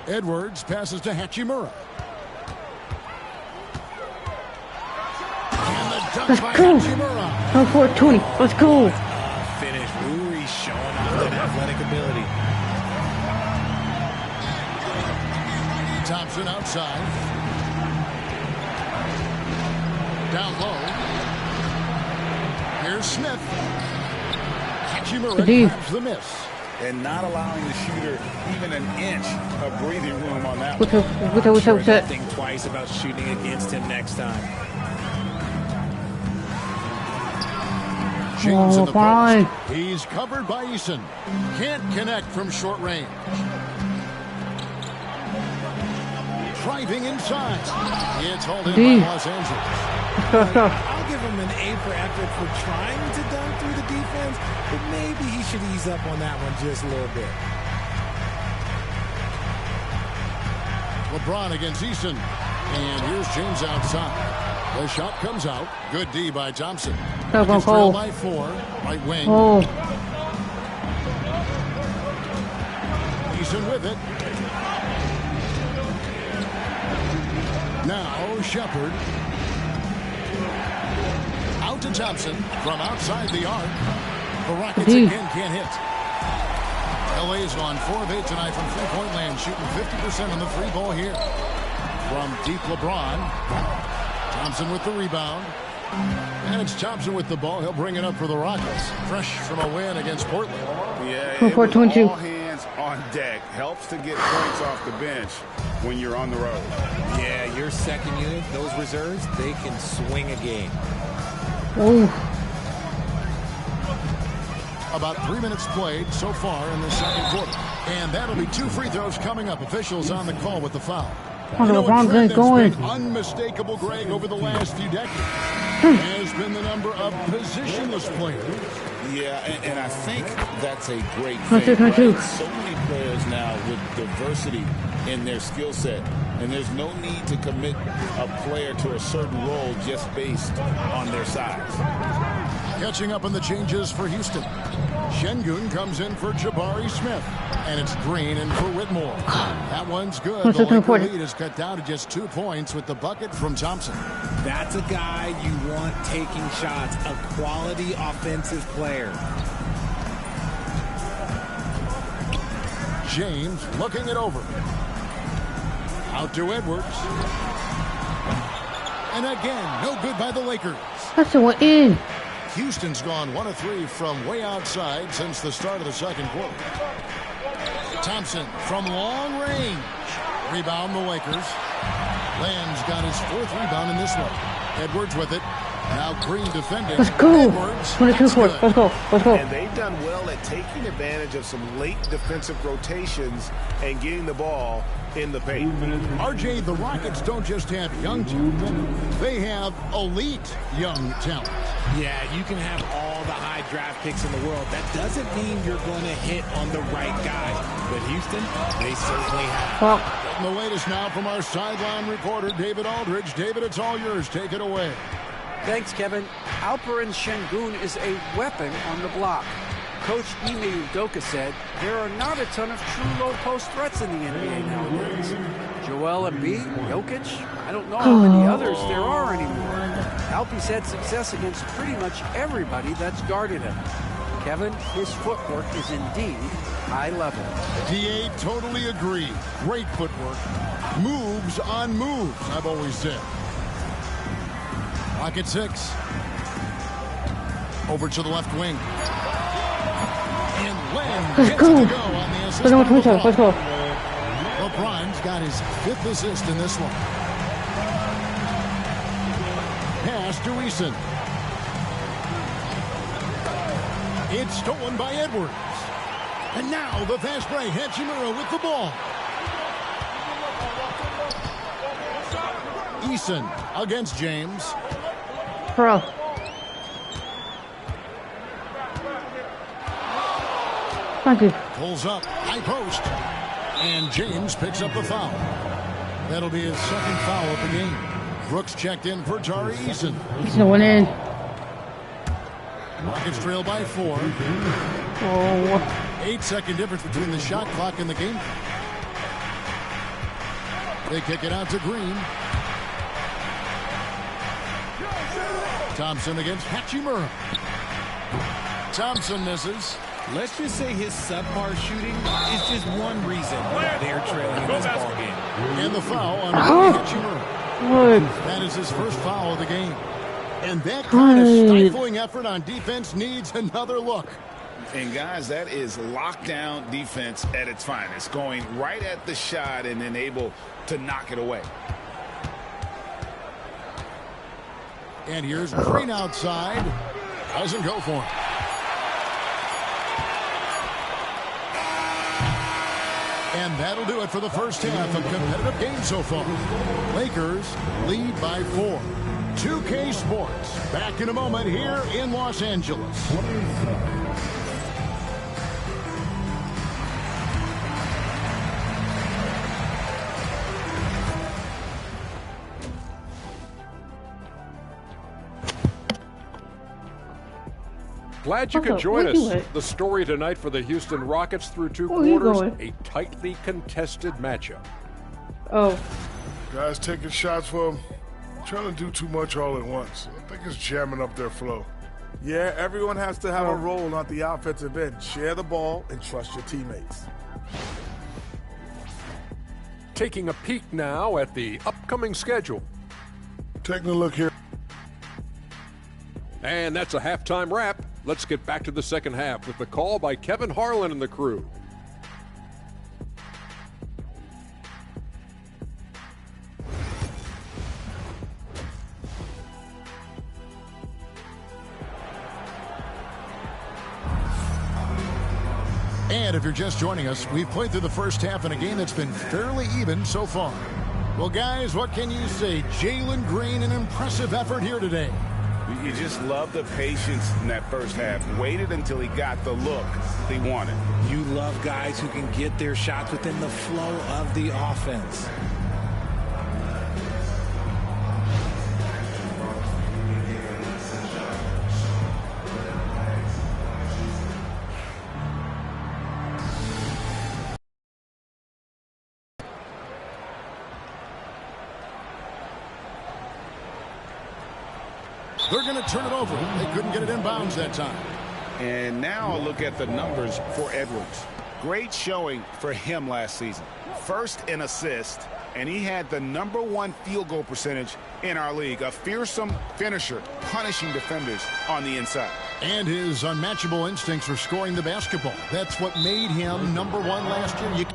Edwards passes to Hachimura. And the dunk by Hachimura.
420. Let's go.
Finish. Uri showing off that athletic ability.
Thompson outside. Down low. Here's Smith. Hachimura grabs the miss.
And not allowing the shooter even an inch of breathing room on that
one.
Think twice about shooting against him next time.
James in the post. He's covered by Eason. Can't connect from short range. Driving inside. It's hauled in by Los Angeles.
I'll give him an A for effort for trying to dunk through the defense, but maybe he should ease up on that one just a little bit.
LeBron against Eason. And here's James outside. The shot comes out. Good D by Thompson. Trailed by 4. Right wing. Eason with it. Now Shepard. Out to Thompson from outside the arc. The Rockets again can't hit. LA's gone 4 of 8 tonight from three-point land, shooting 50% on the free ball here. From deep LeBron. Thompson with the rebound. And it's Thompson with the ball. He'll bring it up for the Rockets. Fresh from a win against Portland.
Yeah, all hands on deck. Helps to get points off the bench when you're on the road.
Yeah, your second unit, those reserves, they can swing a game.
About 3 minutes played so far in the second quarter. And that'll be 2 free throws coming up. Officials on the call with the foul. You know, a trend that's been unmistakable, Greg, over the last few decades has been the number of positionless players.
Yeah, and I think that's a great thing. Right? So many players now with diversity in their skill set, and there's no need to commit a player to a certain role just based on their size.
Catching up on the changes for Houston. Şengün comes in for Jabari Smith. And it's Green in for Whitmore. That one's good. The Laker lead is cut down to just 2 points with the bucket from Thompson.
That's a guy you want taking shots, a quality offensive player.
James looking it over. Out to Edwards. And again, no good by the Lakers.
That's the one in.
Houston's gone 1 of 3 from way outside since the start of the second quarter. Thompson from long range. Rebound the Lakers. Land's got his 4th rebound in this one. Edwards with it. Now Green defending.
Let's go.
Edwards.
22-4. Let's go. Let's go.
And they've done well at taking advantage of some late defensive rotations and getting the ball in the paint.
RJ, the Rockets don't just have young talent. They have elite young talent.
Yeah, you can have all the high draft picks in the world. That doesn't mean you're going to hit on the right guys. But Houston, they certainly have.
And the latest now from our sideline reporter, David Aldridge. David, it's all yours. Take it away.
Thanks, Kevin. Alperen Şengün is a weapon on the block. Coach Ime Udoka said there are not a ton of true low-post threats in the NBA nowadays. Joel Embiid, Jokic, I don't know how many others there are anymore. Alpe's had success against pretty much everybody that's guarded him. Kevin, his footwork is indeed high level.
DA totally agree. Great footwork. Moves on moves, I've always said. Pocket 6. Over to the left wing. And Len gets to go on the assist.
Let's go.
LeBron LeBron's got his 5th assist in this one. Pass to Eason. It's stolen by Edwards. And now the fast break. Hachimura with the ball. Eason against James.
Bro. Thank you.
Pulls up, high post. And James picks up the foul. That'll be his 2nd foul of the game. Brooks checked in for Tari Eason.
Eason went in.
Rockets trail by 4.
Oh.
8-second difference between the shot clock and the game. They kick it out to Green. Thompson against Hachimura. Thompson misses.
Let's just say his subpar shooting is just one reason why they're trailing in this ball game.
And the foul on Hachimura. That is his 1st foul of the game. And that kind of stifling effort on defense needs another look.
And guys, that is lockdown defense at its finest. Going right at the shot and then able to knock it away.
And here's Green outside. Doesn't go for him. And that'll do it for the first half of competitive game so far. Lakers lead by 4. 2K Sports back in a moment here in Los Angeles.
Glad you could join us. The story tonight for the Houston Rockets through 2 quarters, a tightly contested matchup.
Oh.
Guys taking shots for him, trying to do too much all at once. I think it's jamming up their flow. Yeah, everyone has to have a role on the offensive end. Share the ball and trust your teammates.
Taking a peek now at the upcoming schedule.
Taking a look here.
And that's a halftime wrap. Let's get back to the second half with the call by Kevin Harlan and the crew.
And if you're just joining us, we've played through the first half in a game that's been fairly even so far. Well, guys, what can you say? Jalen Green, an impressive effort here today.
You just love the patience in that first half. Waited until he got the look he wanted.
You love guys who can get their shots within the flow of the offense.
They're going to turn it over. They couldn't get it in bounds that time.
And now a look at the numbers for Edwards. Great showing for him last season. First in assist, and he had the #1 field goal percentage in our league. A fearsome finisher, punishing defenders on the inside.
And his unmatchable instincts for scoring the basketball. That's what made him #1 last year.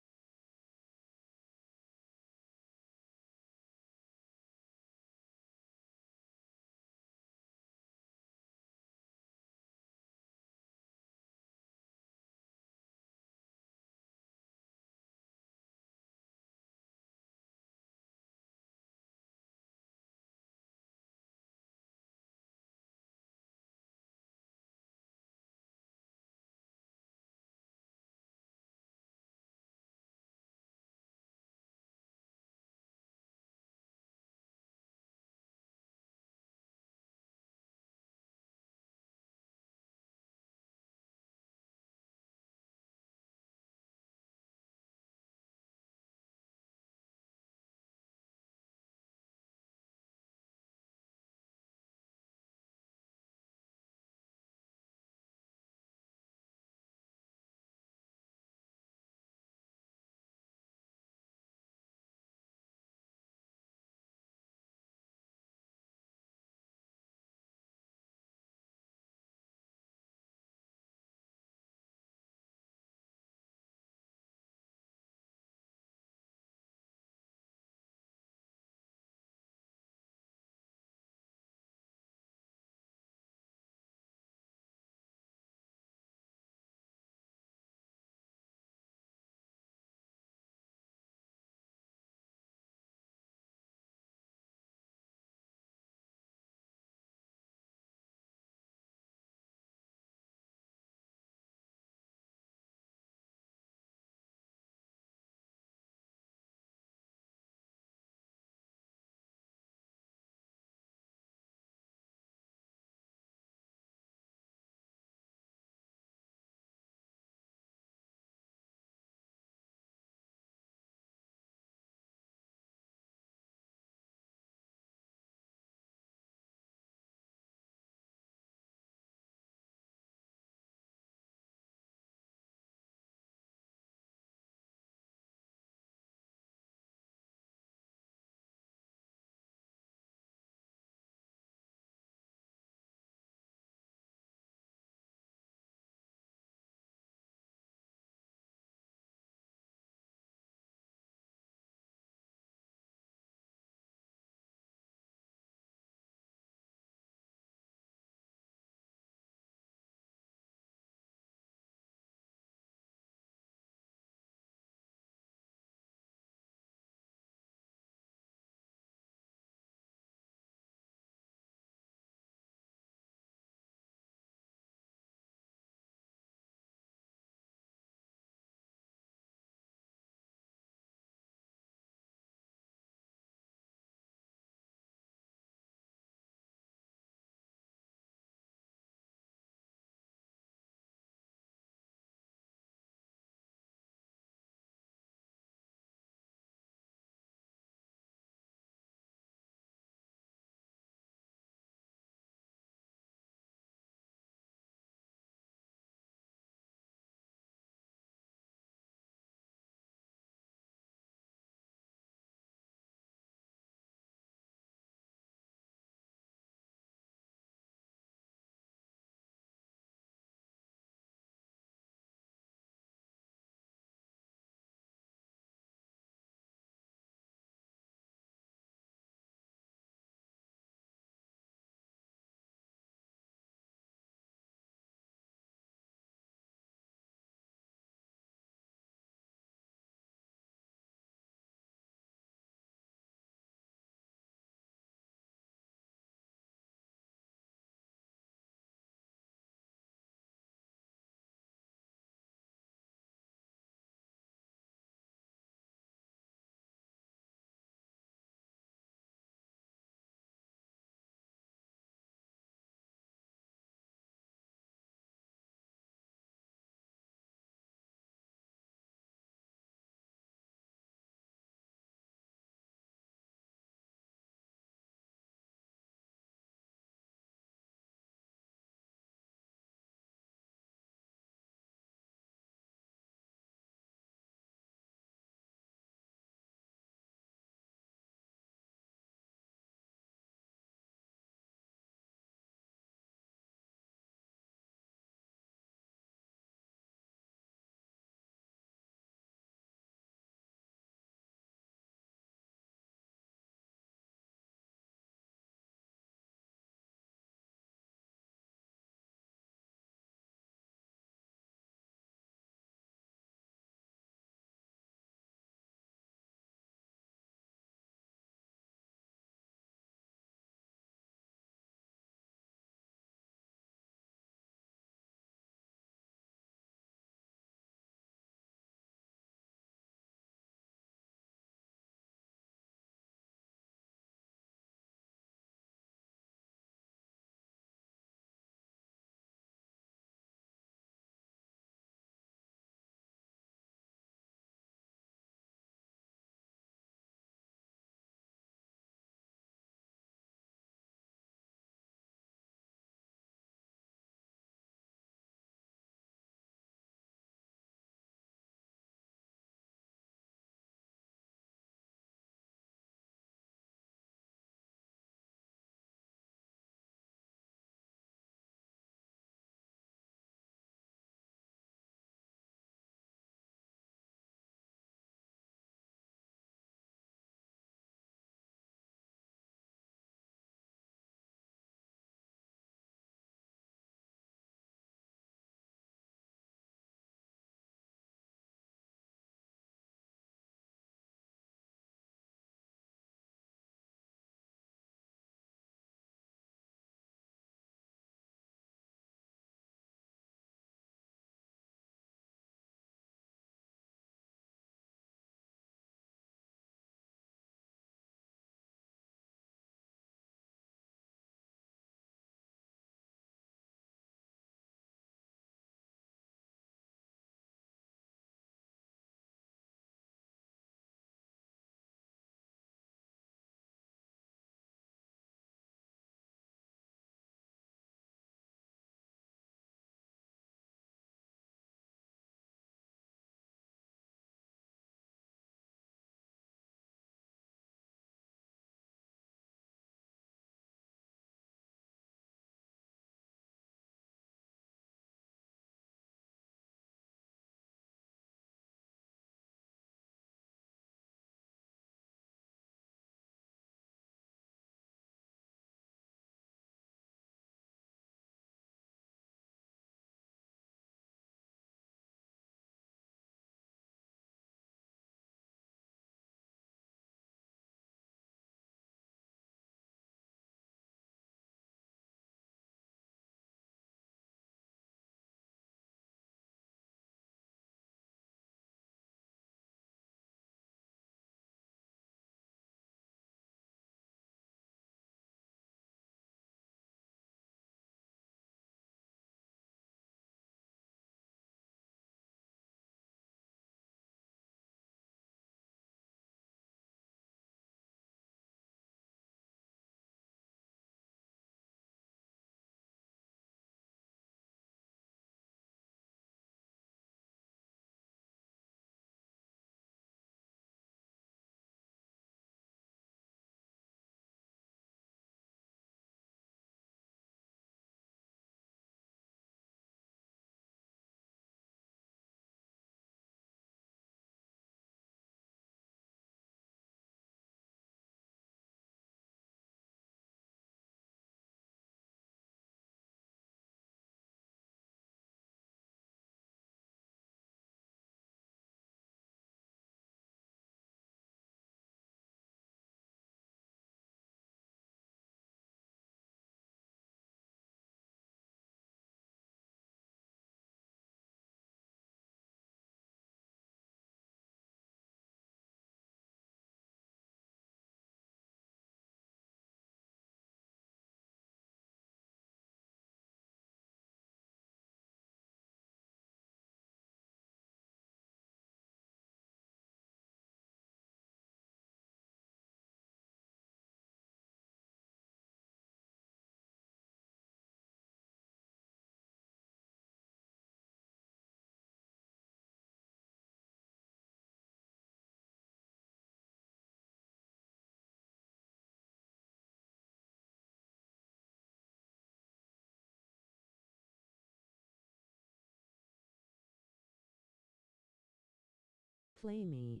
Play me.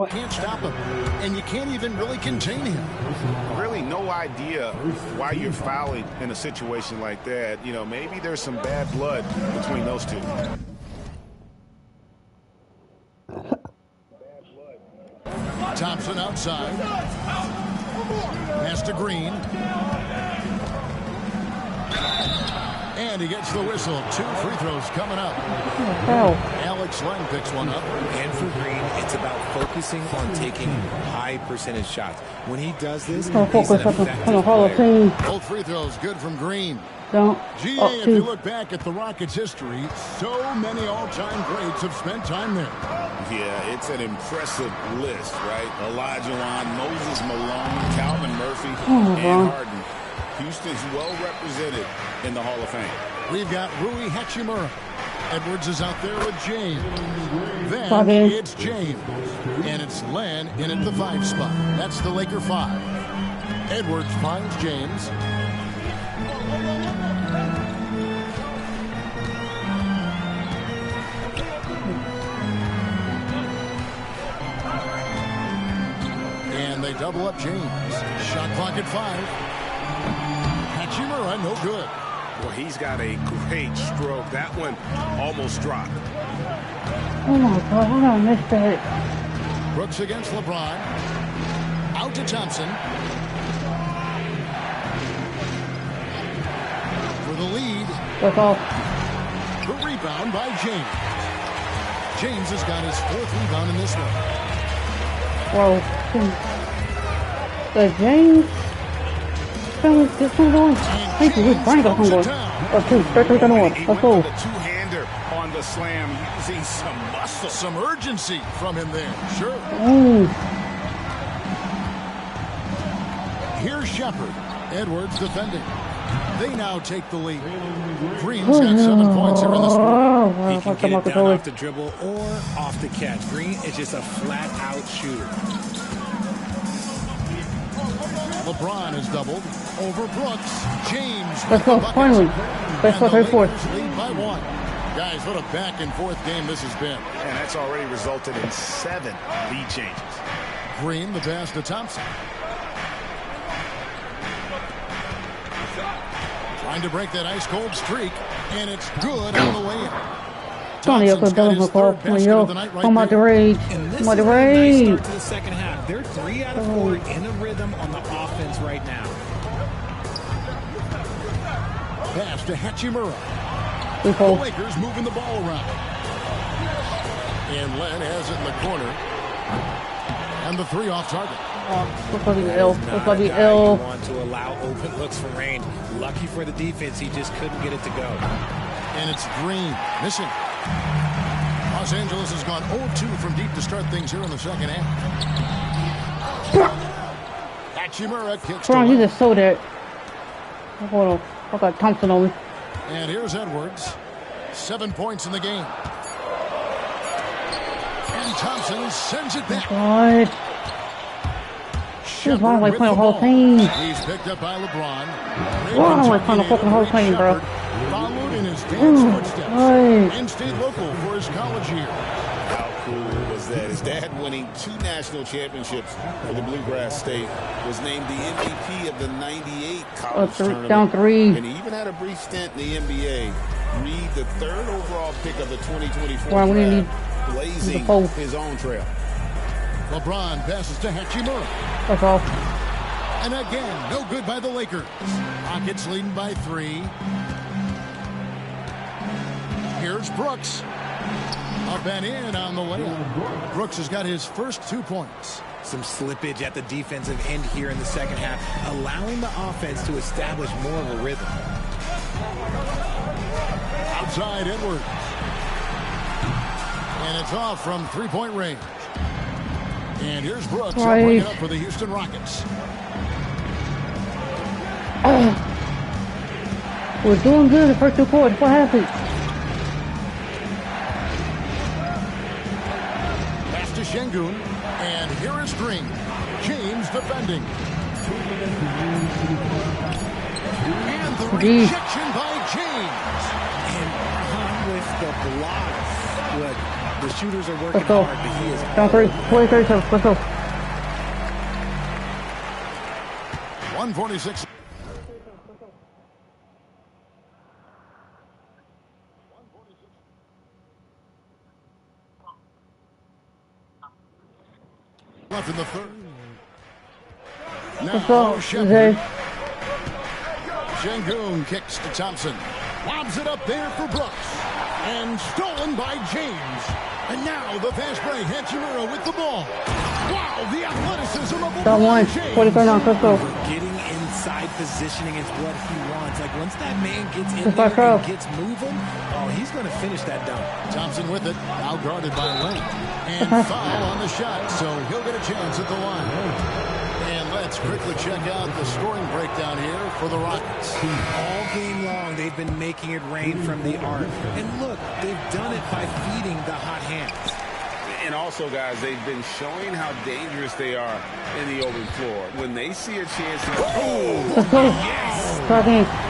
can't stop him. And you can't even really contain him.
Really no idea why you're fouling in a situation like that. You know, maybe there's some bad blood between those two.
Thompson outside. Pass to Green. And he gets the whistle. 2 free throws coming up. Alex Len picks one up.
And for Green, it's about focusing on taking high percentage shots. When he does this, he's an effective player.
Both free throws good from Green.
Don't.
GA, if you look back at the Rockets' history, so many all-time greats have spent time there.
Yeah, it's an impressive list, right? Elijah Wan, Moses Malone, Calvin Murphy, and Harden. Houston's well represented in the Hall of Fame.
We've got Rui Hachimura. Edwards is out there with James. Then it's James. And it's Len in at the 5 spot. That's the Laker 5. Edwards finds James. And they double up James. Shot clock at 5. Hachimura, no good.
Well, he's got a great stroke. That one almost dropped.
Oh my God, how did I miss that?
Brooks against LeBron. Out to Thompson. For the lead.
That's all.
The rebound by James. James has got his 4th rebound in this one.
Whoa. James. This one's going. Thank you. Brian got one going. Or 2. 3 on 1. Let's go.
Two-hander on the slam, using some muscle.
Some urgency from him there. Sure.
Ooh.
Here's Shepard. Edwards defending. They now take the lead. Green's got 7 points here in this one.
He can get it down off the dribble or off the catch. Green is just a flat-out shooter.
LeBron is doubled over Brooks. James.
Let's go. Finally. Best for 34.
Lead by 1. Guys, what a back-and-forth game this has been.
And that's already resulted in 7 lead changes.
Green, the pass to Thompson. Trying to break that ice-cold streak, and it's good on the way in.
Tony up with Dylan McCall. I'm out the rage. I'm out the rage.
Start to the second half. They're 3 out of 4 in a rhythm on the offense right now.
Pass to Hachimura. The Lakers moving the ball around. And Len has it in the corner. And the 3 off target.
Looks like the L. Looks like the L.
Want to allow open looks from range. Lucky for the defense, he just couldn't get it to go.
And it's Green missing. Los Angeles has gone 0-2 from deep to start things here in the second half. Hachimura kicks to
He just sold it. Hold on. I got Thompson on me.
And here's Edwards. 7 points in the game. And Thompson sends it back.
God. This is why I like playing a whole team.
He's picked up by LeBron.
Why I like playing a fucking whole team, bro?
Followed in his dad's footsteps and stayed local for his college year.
How cool was that? His dad winning 2 national championships for the Bluegrass State, was named the MVP of the '98 college tournament.
Down 3.
And he even had a brief stint in the NBA. Reed, the 3rd overall pick of the 2024 draft, blazing his own trail.
LeBron passes to Hachimura.
That's all.
And again, no good by the Lakers. Rockets leading by 3. Here's Brooks. Up and in on the layup. Brooks has got his first 2 points.
Some slippage at the defensive end here in the second half, allowing the offense to establish more of a rhythm.
Outside Edwards. And it's off from 3-point range. And here's Brooks bringing it up for the Houston Rockets.
We're doing good in the first 2 quarters. What happened?
Pass to Şengün. And here is Green. James defending. And the rejection by James.
And with the blocks. Look, the shooters are working hard, but he is
down 3, 37. Let's go.
146. Left in the third.
Let's go, Zay.
Şengün kicks to Thompson. Lobs it up there for Brooks. And stolen by James. And now the fast break. Hachimura with the ball. Wow, the athleticism of
Got one. 43 now. Let's go.
Getting inside positioning is what he wants. Like, once that man gets in there and gets moving, oh, he's going to finish that dunk.
Thompson with it. Now guarded by Lane. And foul on the shot. So he'll get a chance at the line. And let's quickly check out the scoring breakdown here for the Rockets.
All game long, they've been making it rain from the arc. And look, they've done it by feeding the hot hands.
And also, guys, they've been showing how dangerous they are in the open floor. When they see a chance to go,
let's go. Yes.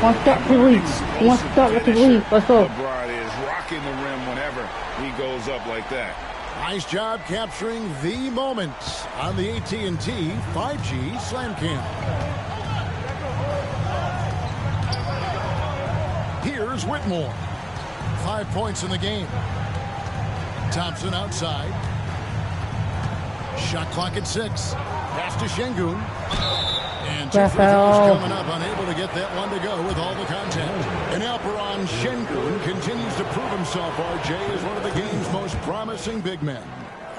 One step to lead. One step to lead. Let's go.
LeBron is rocking the rim whenever he goes up like that.
Nice job capturing the moment on the AT&T 5G Slam Cam. Here's Whitmore. 5 points in the game. Thompson outside. Shot clock at 6. Pass to Şengün. And 2 free throws coming up, unable to get that one to go with all the contact. And Alperon Şengün continues to prove himself, RJ, as one of the game's most promising big men.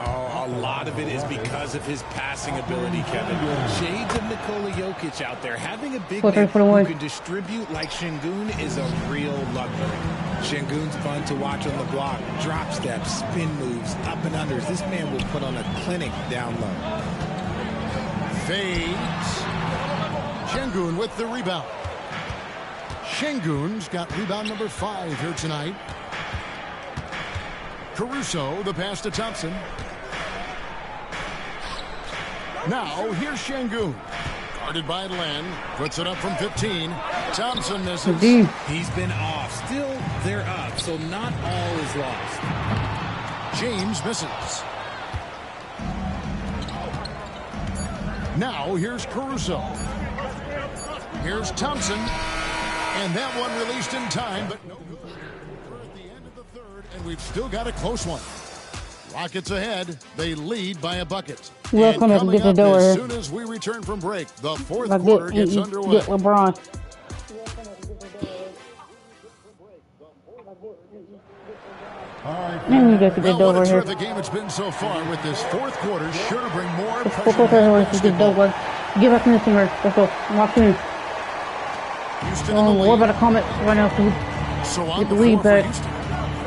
Oh, a lot of it is because of his passing ability, Kevin. Shades of Nikola Jokic out there. Having a big man who can distribute like Şengün is a real luxury. Şengün's fun to watch on the block. Drop steps, spin moves, up and unders. This man will put on a clinic down low.
Fades. Şengün with the rebound. Şengün's got rebound number 5 here tonight. Caruso, the pass to Thompson. Now, here's Şengün. Guarded by Len. Puts it up from 15. Thompson misses.
He's been off. Still, they're up, so not all is lost.
James misses. Now, here's Caruso. Here's Thompson. And that one released in time, but no good. We're at the end of the third, and we've still got a close one. Rockets ahead. They lead by a bucket.
We'll come up and get the door.
As soon as we return from break, the fourth quarter gets underway.
Get LeBron.
Well, what a terrific game it's been so far with this fourth quarter. Sure to bring more pressure.
Get back in the finger. Let's go. Lock in. What about a comment right now?
So on
get
the
the lead
floor
back.
for Houston,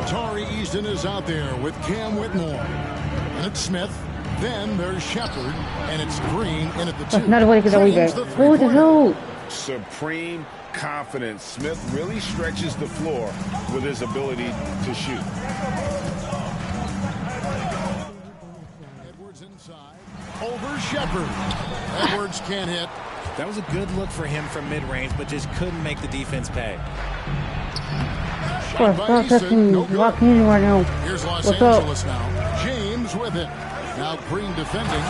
Tari Easton is out there with Cam Whitmore. And it's Smith. Then there's Shepard. And it's Green in at the 2.
That's not a way to get the lead back. What the hell?
Supreme confidence. Smith really stretches the floor with his ability to shoot.
Edwards inside. Over Shepard. Edwards can't hit.
That was a good look for him from mid-range, but just couldn't make the defense pay.
Shot by Easton, no good.
Right now.
Here's Los
What's
Angeles
up?
now. James with it. Now Green defending.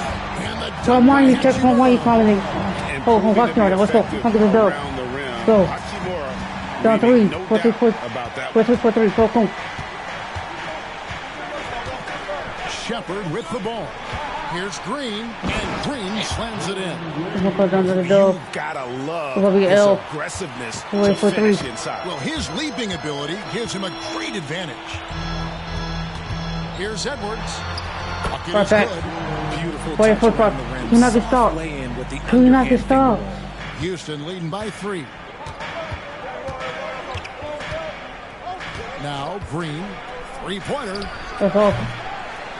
And the
Come on, you check from where you commenting. Oh, let's go. Let's go. Look at the door. Go. Down 3. 4-3. Go.
Shepard with the ball. Here's Green, and Green slams it in.
You've gotta love his aggressiveness to finish inside.
Well, his leaping ability gives him a great advantage. Here's Edwards. Bucket is good.
Beautiful
touch
around the rim.
Clean out the stop. Clean out the stop.
Houston leading by 3. Now Green, 3-pointer.
That's all.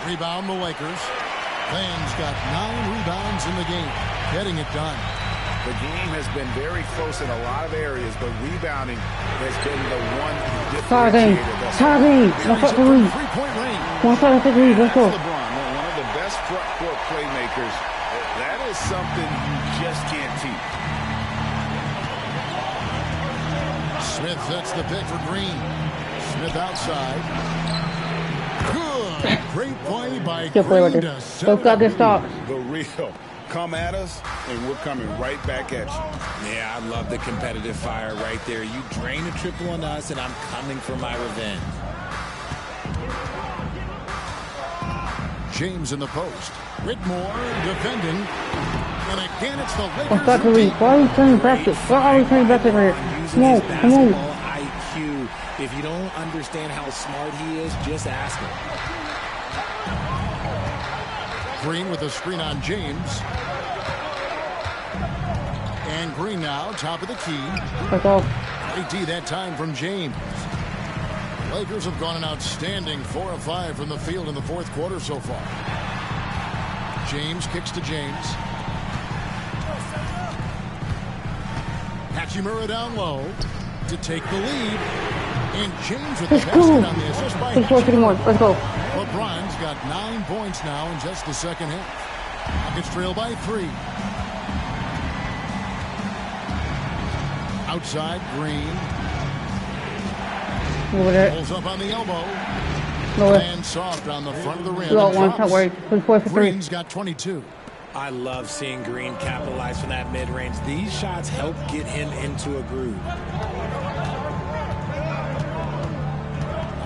Rebound the Lakers. Van's got 9 rebounds in the game, getting it done.
The game has been very close in a lot of areas, but rebounding has been the one differentiator.
Let's go.
3-point range.
Let's go.
LeBron, one of the best front court playmakers. That is something you just can't teach.
Smith sets the pick for Green. Smith outside. Good. Great play by
Good play right
Green
there.
to set
Both
it
got
up.
good stops.
The real. Come at us, and we're coming right back at you.
Yeah, I love the competitive fire right there. You drain a triple on us, and I'm coming for my revenge.
James in the post. Whitmore defending. And again, it's the Lakers.
What's that to me? Why are we turning back to? Why are we turning back to here?
Using
Come
his
on, come on.
basketball IQ. If you don't understand how smart he is, just ask him.
Green with a screen on James. And Green now, top of the key.
That's all.
Great D that time from James. Lakers have gone an outstanding 4 of 5 from the field in the fourth quarter so far. James kicks to James. Hachimura down low to take the lead. And James with the basket on the assist by Hachimura.
Let's go.
LeBron's got 9 points now in just the second half. Rockets trail by 3. Outside, Green. Pulls up on the elbow. And soft on the front of the rim. Green's got 22.
I love seeing Green capitalize from that mid-range. These shots help get him into a groove.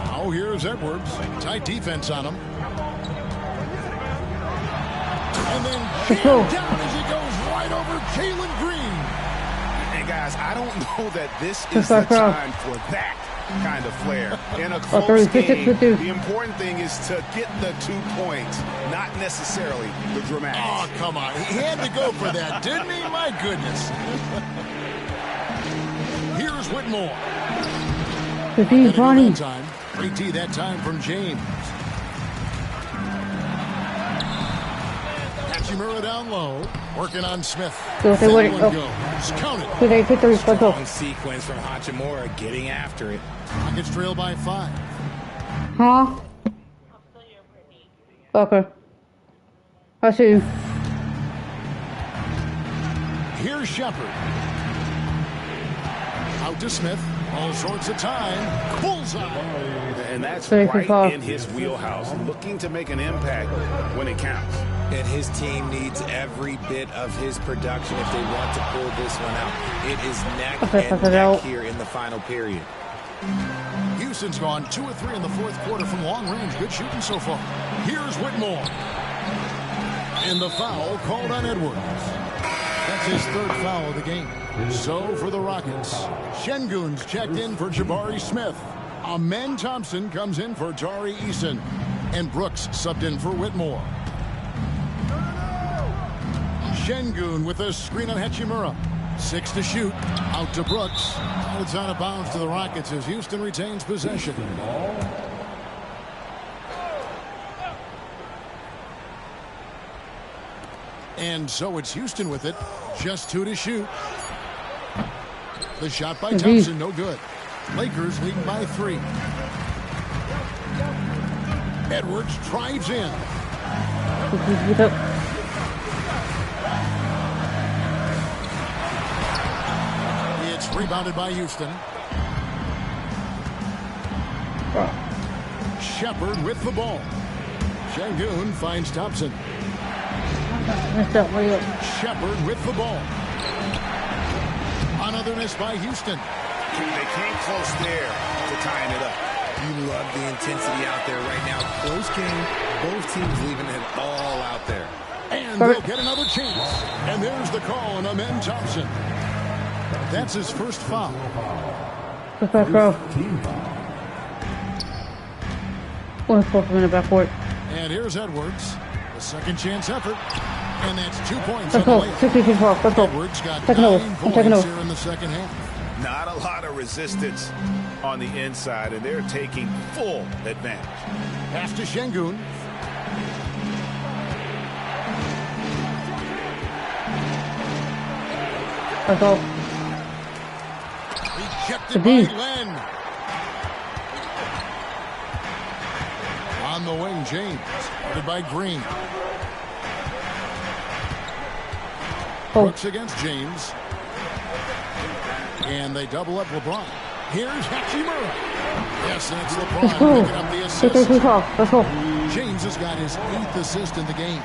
Now here's Edwards. Tight defense on him. And then jammed down as he goes right over Jalen Green.
And guys, I don't know that this is the time for that kind of flair. In a close game, the important thing is to get the 2 points, not necessarily the dramatics.
Oh, come on. He had to go for that, didn't he? My goodness. Here's Whitmore.
He's running.
Great D that time from James. Hachimura down low. Working on Smith.
So they wouldn't go.
Counted.
So they hit the
strong sequence from Hachimura getting after it.
Rockets trail by 5.
Huh? Okay. I see you.
Here's Shepard. Out to Smith. All sorts of time. Bullseye.
And that's right in his wheelhouse. Looking to make an impact when it counts.
And his team needs every bit of his production if they want to pull this one out. It is neck and neck here in the final period.
Houston's gone 2 of 3 in the fourth quarter from long range. Good shooting so far. Here's Whitmore. And the foul called on Edwards. That's his 3rd foul of the game. So for the Rockets, Şengün's checked in for Jabari Smith. Amen Thompson comes in for Tari Eason. And Brooks subbed in for Whitmore. Şengün with a screen on Hachimura. 6 to shoot. Out to Brooks. It's out of bounds to the Rockets as Houston retains possession. And so it's Houston with it. Just 2 to shoot. The shot by Thompson, no good. Lakers leading by 3. Edwards drives in. It's rebounded by Houston. Shepard with the ball. Şengün finds Thompson. Shepard with the ball. Another miss by Houston.
They came close there to tying it up.
You love the intensity out there right now. Close game, both teams leaving it all out there.
And they'll get another chance. And there's the call on Amen Thompson. That's his first foul. And here's Edwards. A second chance effort. And that's 2 points.
Let's go.
Edwards got 9 points here in the second half.
Not a lot of resistance on the inside, and they're taking full advantage.
Pass to Şengün.
Let's go.
Rejected by Len. On the wing, James. Guarded by Green. Brooks against James. And they double up LeBron. Here's Hachimura. Yes, and it's LeBron picking up the assist.
Let's go.
James has got his 8th assist in the game.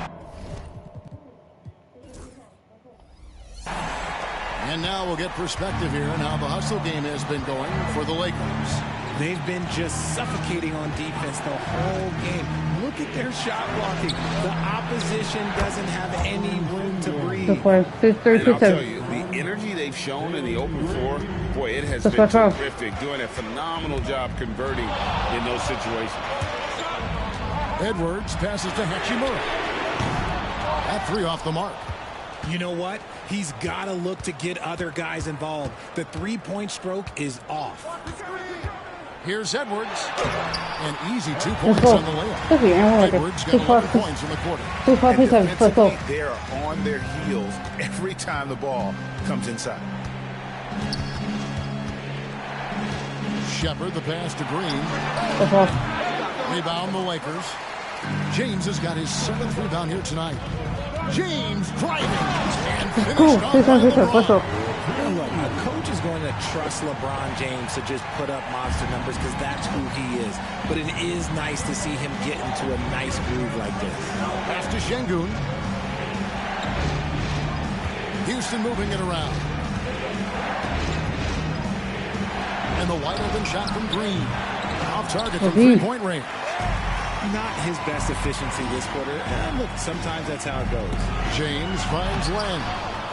And now we'll get perspective here on how the hustle game has been going for the Lakers.
They've been just suffocating on defense the whole game. Look at their shot blocking. The opposition doesn't have any room to breathe.
And I'll tell you, the energy they've shown in the open floor, boy, it has been terrific. Doing a phenomenal job converting in those situations.
Edwards passes to Hachimura. That 3 off the mark.
You know what? He's got to look to get other guys involved. The three-point stroke is off.
Here's Edwards. An easy 2 points on the layup. Edwards got 11 points in the quarter.
Defensively, they are on their heels every time the ball comes inside.
Shepard, the pass to Green. Rebound the Lakers. James has got his 7th rebound here tonight. James driving and finished off by LeBron.
A coach is going to trust LeBron James to just put up monster numbers because that's who he is. But it is nice to see him get into a nice groove like this.
Pass to Şengün. Houston moving it around. And the wide open shot from Green. Off target from 3-point range.
Not his best efficiency this quarter. And look, sometimes that's how it goes.
James finds Len.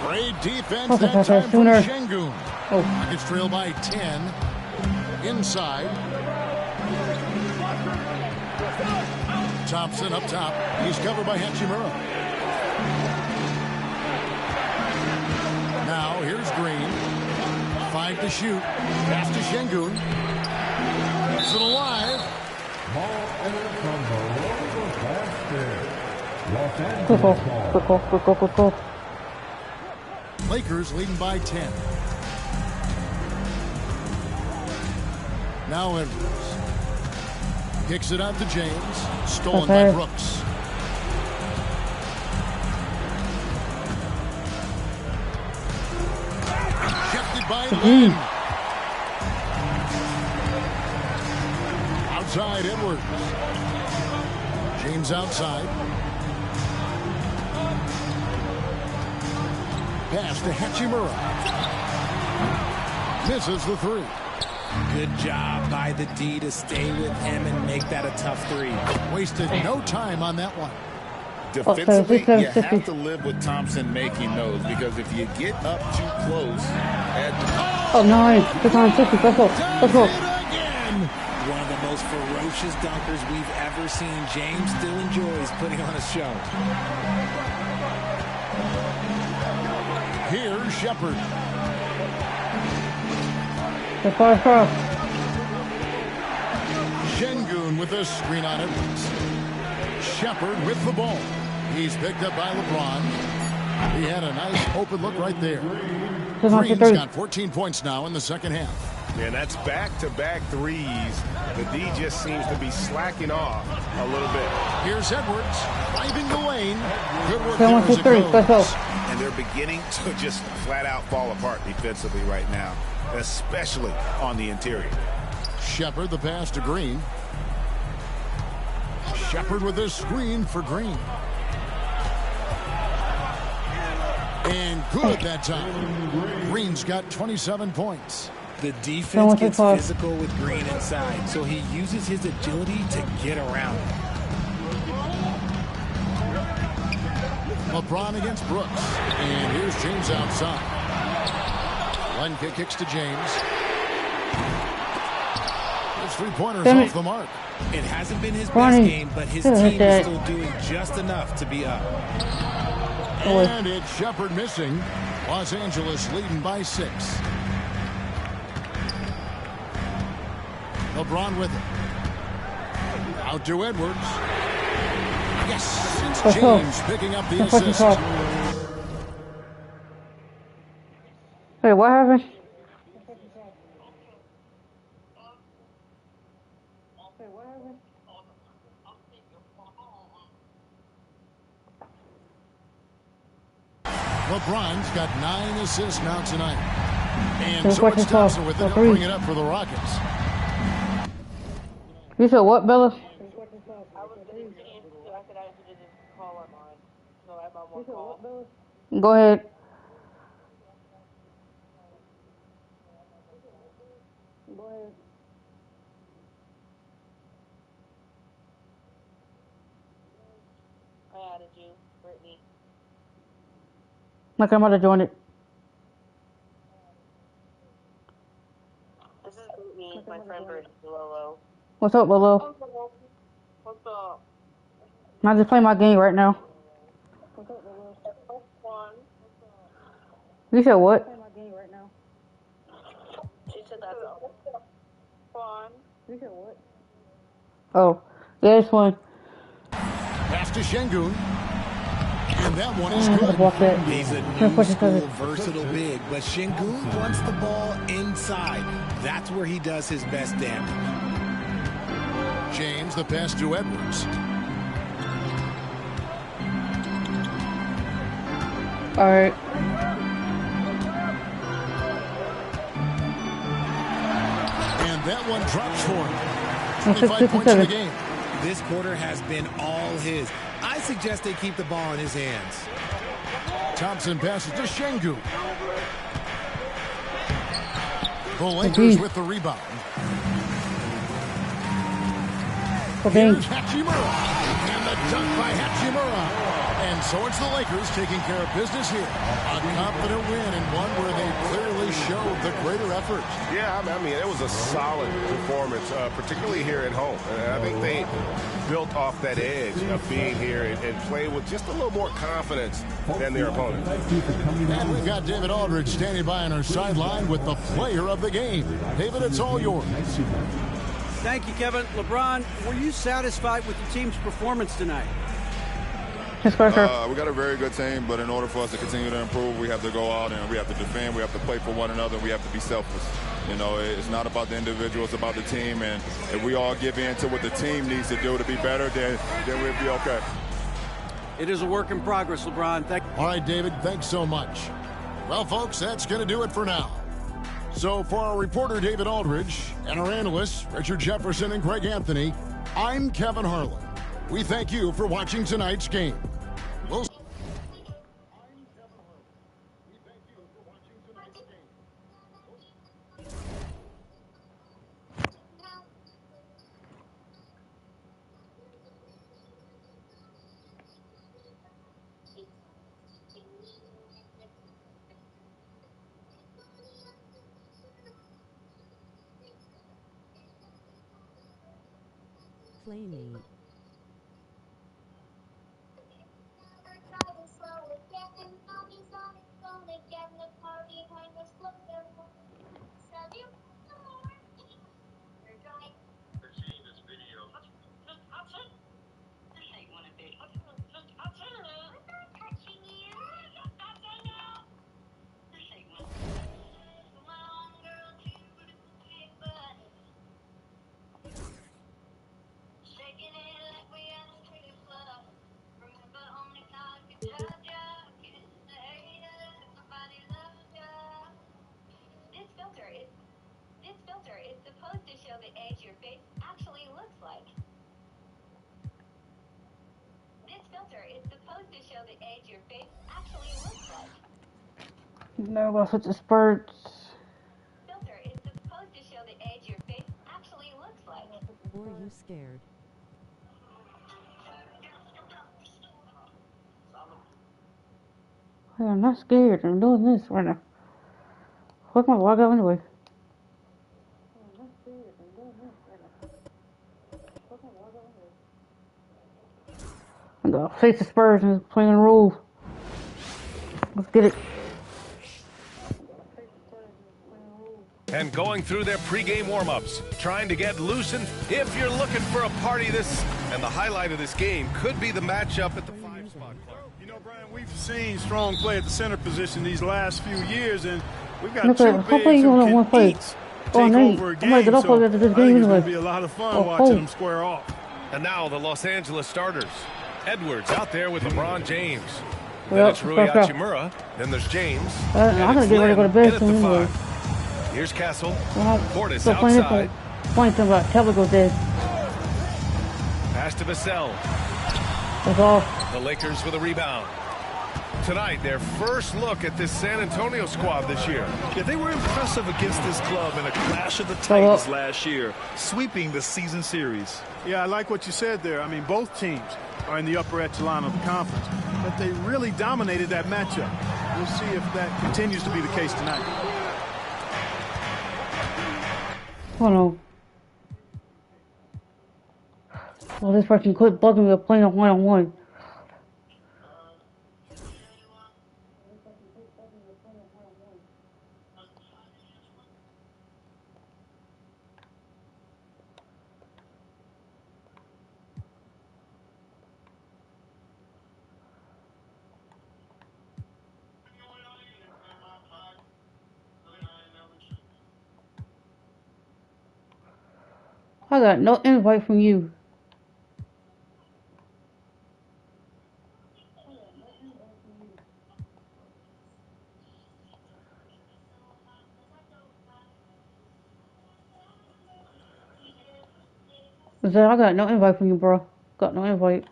Great defense that time from Şengün. Rockets trail by 10. Inside. Thompson up top. He's covered by Hachimura. Now here's Green. 5 to shoot. Pass to Şengün. Keeps it alive.
Ball entered from below the basket. Los Angeles
Go.
Lakers leading by 10. Now Edwards. Kicks it out to James. Stolen by Brooks. Shifted by Len. Outside Edwards. James outside. Pass to Hachimura. Misses the 3.
Good job by the D to stay with him and make that a tough 3.
Wasted no time on that one.
Defensively, you have to live with Thompson making those because if you get up too close...
Nice. Let's go.
One of the most ferocious dunkers we've ever seen. James still enjoys putting on a show.
Here's Shepard. Şengün with a screen on it. Shepard with the ball. He's picked up by LeBron. He had a nice open look right there. Green's got 14 points now in the second half.
Yeah, that's back-to-back threes. The D just seems to be slacking off a little bit.
Here's Edwards driving the lane. Good work there as it goes.
And they're beginning to just flat-out fall apart defensively right now, especially on the interior.
Shepard, the pass to Green. Shepard with a screen for Green. And good that time. Green's got 27 points.
The defense gets physical with Green inside, so he uses his agility to get around.
LeBron against Brooks. And here's James outside. Len kicks to James. His 3-pointers off the mark.
It hasn't been his best game, but his team is still doing just enough to be up.
And it's Shepard missing. Los Angeles leading by 6. LeBron with it. Out to Edwards. Yes, it's James picking up the assist.
Hey, what happened?
LeBron's got 9 assists now tonight. And so it's Thompson with it. He'll bring it up for the Rockets.
You said what, Bella? Go ahead. Like I'm about to join it.
This is Brittany, my friend Brittany, Lolo.
What's up, Lolo?
What's up?
I'm just playing my game right now. You said what?
She said that's fun.
You said what?
Oh, yeah, it's fun.
Pass to Şengün. And that one is good.
He's a new school versatile big, but Şengün wants the ball inside. That's where he does his best damage.
James, the pass to Edwards.
All right.
And that one drops for him. 25 points in the game.
This quarter has been all his. I suggest they keep the ball in his hands.
Thompson passes to Şengün. The Lakers with the rebound. Here's Hachimura. And the dunk by Hachimura. And so it's the Lakers taking care of business here. A confident win and one where they clearly showed the greater effort.
Yeah, I mean, it was a solid performance, particularly here at home. And I think they built off that edge of being here and played with just a little more confidence than their opponent.
And we've got David Aldridge standing by on our sideline with the player of the game. David, it's all yours.
Thank you, Kevin. LeBron, were you satisfied with the team's performance tonight?
We got a very good team, but in order for us to continue to improve, we have to go out and we have to defend. We have to play for one another. We have to be selfless. You know, it's not about the individual, it's about the team. And if we all give in to what the team needs to do to be better, then we'll be okay.
It is a work in progress, LeBron.
All right, David, thanks so much. Well, folks, that's going to do it for now. So for our reporter, David Aldridge, and our analysts, Richard Jefferson and Greg Anthony, I'm Kevin Harlan. We thank you for watching tonight's game. We'll
Playmate.
No, we'll switch to Spurs.
Or you scared?
Hey, I'm not scared. I'm doing this right now. Fuck my log out anyway. I'm gonna face the Spurs and playing the rules. Let's get it.
And going through their pregame warm-ups, trying to get loosened. If you're looking for a party, and the highlight of this game could be the matchup at the 5-spot club.
You know, Brian, we've seen strong play at the center position these last few years, and we've got two bigs who can each take over a game. So I think it's going to be a lot of fun watching them square off.
And now the Los Angeles starters. Edwards out there with LeBron James.
Well,
Then it's Rui Hachimura. Then there's James.
I'm going to get ready to go to bed soon anyway.
Here's Castle.
Well,
Portis
so
outside.
Playing something about Teleco dead.
Pass to Vassell.
That's off.
The Lakers with a rebound. Tonight, their first look at this San Antonio squad this year.
Yeah, they were impressive against this club in a clash of the Titans last year, sweeping the season series.
Yeah, I like what you said there. I mean, both teams are in the upper echelon of the conference, but they really dominated that matchup. We'll see if that continues to be the case tonight.
Oh no. Well, this person quit bugging me with playing a one-on-one. I got no invite from you. I said, I got no invite from you, bro. Got no invite.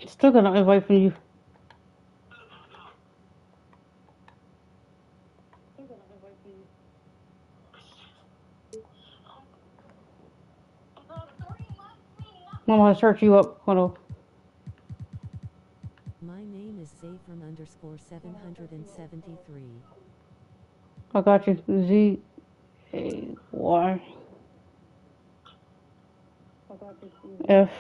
Still got no invite from you. I'm gonna search you up. Hold on.
My name is Zafram underscore 773.
I got you. Z-A-Y. F.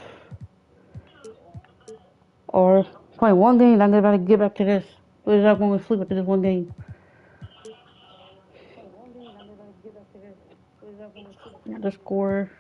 Or play one game, then I'm about to get back to this. We're not going to sleep after this one game. Underscore.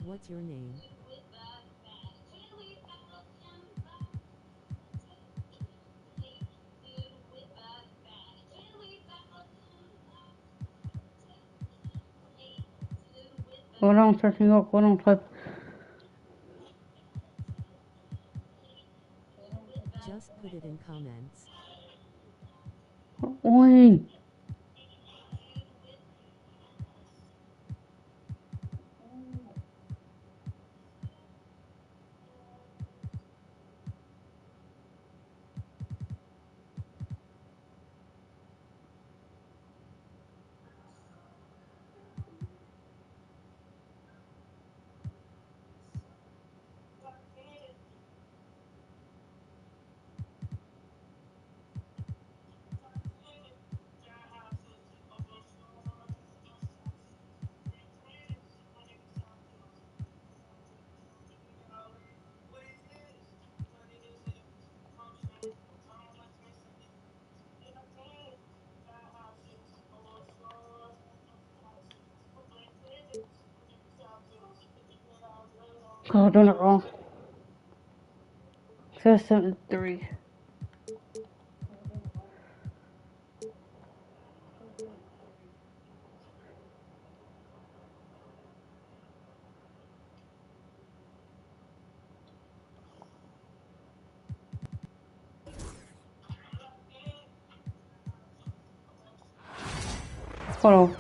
What's your name?
Hold on, searching up. Hold on, type.
Just put it in comments.
Oing. Oh, I'm doing it wrong. Says 73. Hold on.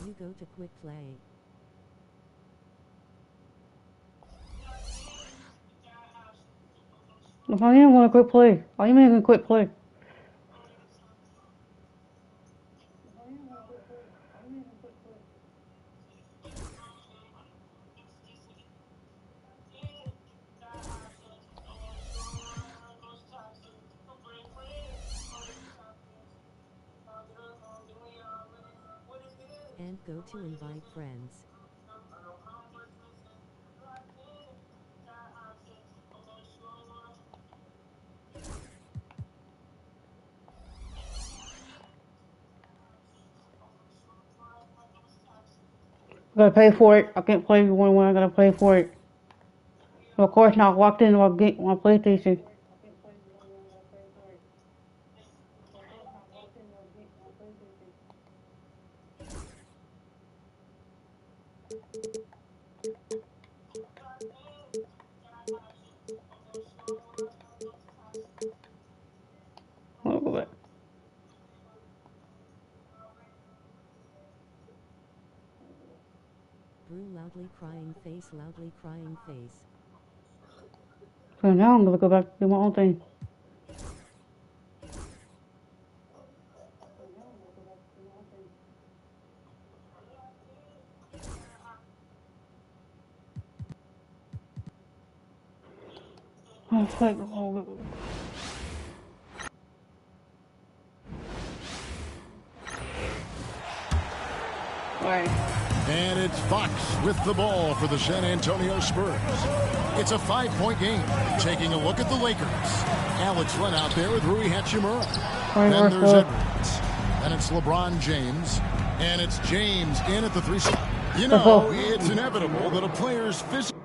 You go to quick play.
If I didn't want to quit play, I ain't gonna quit play.
And go to invite friends.
I gotta pay for it. I can't play when I gotta pay for it. So of course, not locked into my PlayStation. Look at that.
Brew loudly crying face, loudly crying face.
So now I'm gonna go back to do my own thing.
And it's Fox with the ball for the San Antonio Spurs. It's a 5-point game. Taking a look at the Lakers. Alex Len out there with Rui Hachimura. Then there's Edwards. Then it's LeBron James. And it's James in at the 3 spot. You know, it's inevitable that a player's physical...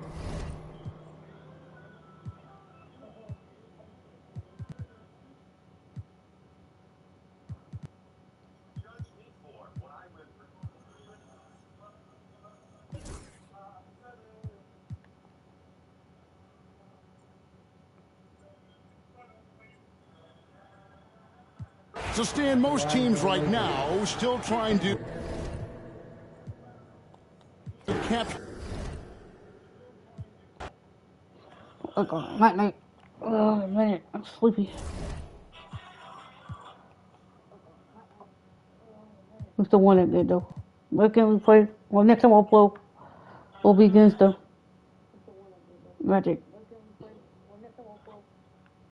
So, Stan, most teams right now still trying to capture.
Okay, night night. Oh, man, I'm sleepy. Who's the one that did though? What can we play? Well, next time I'll play will be against the Magic.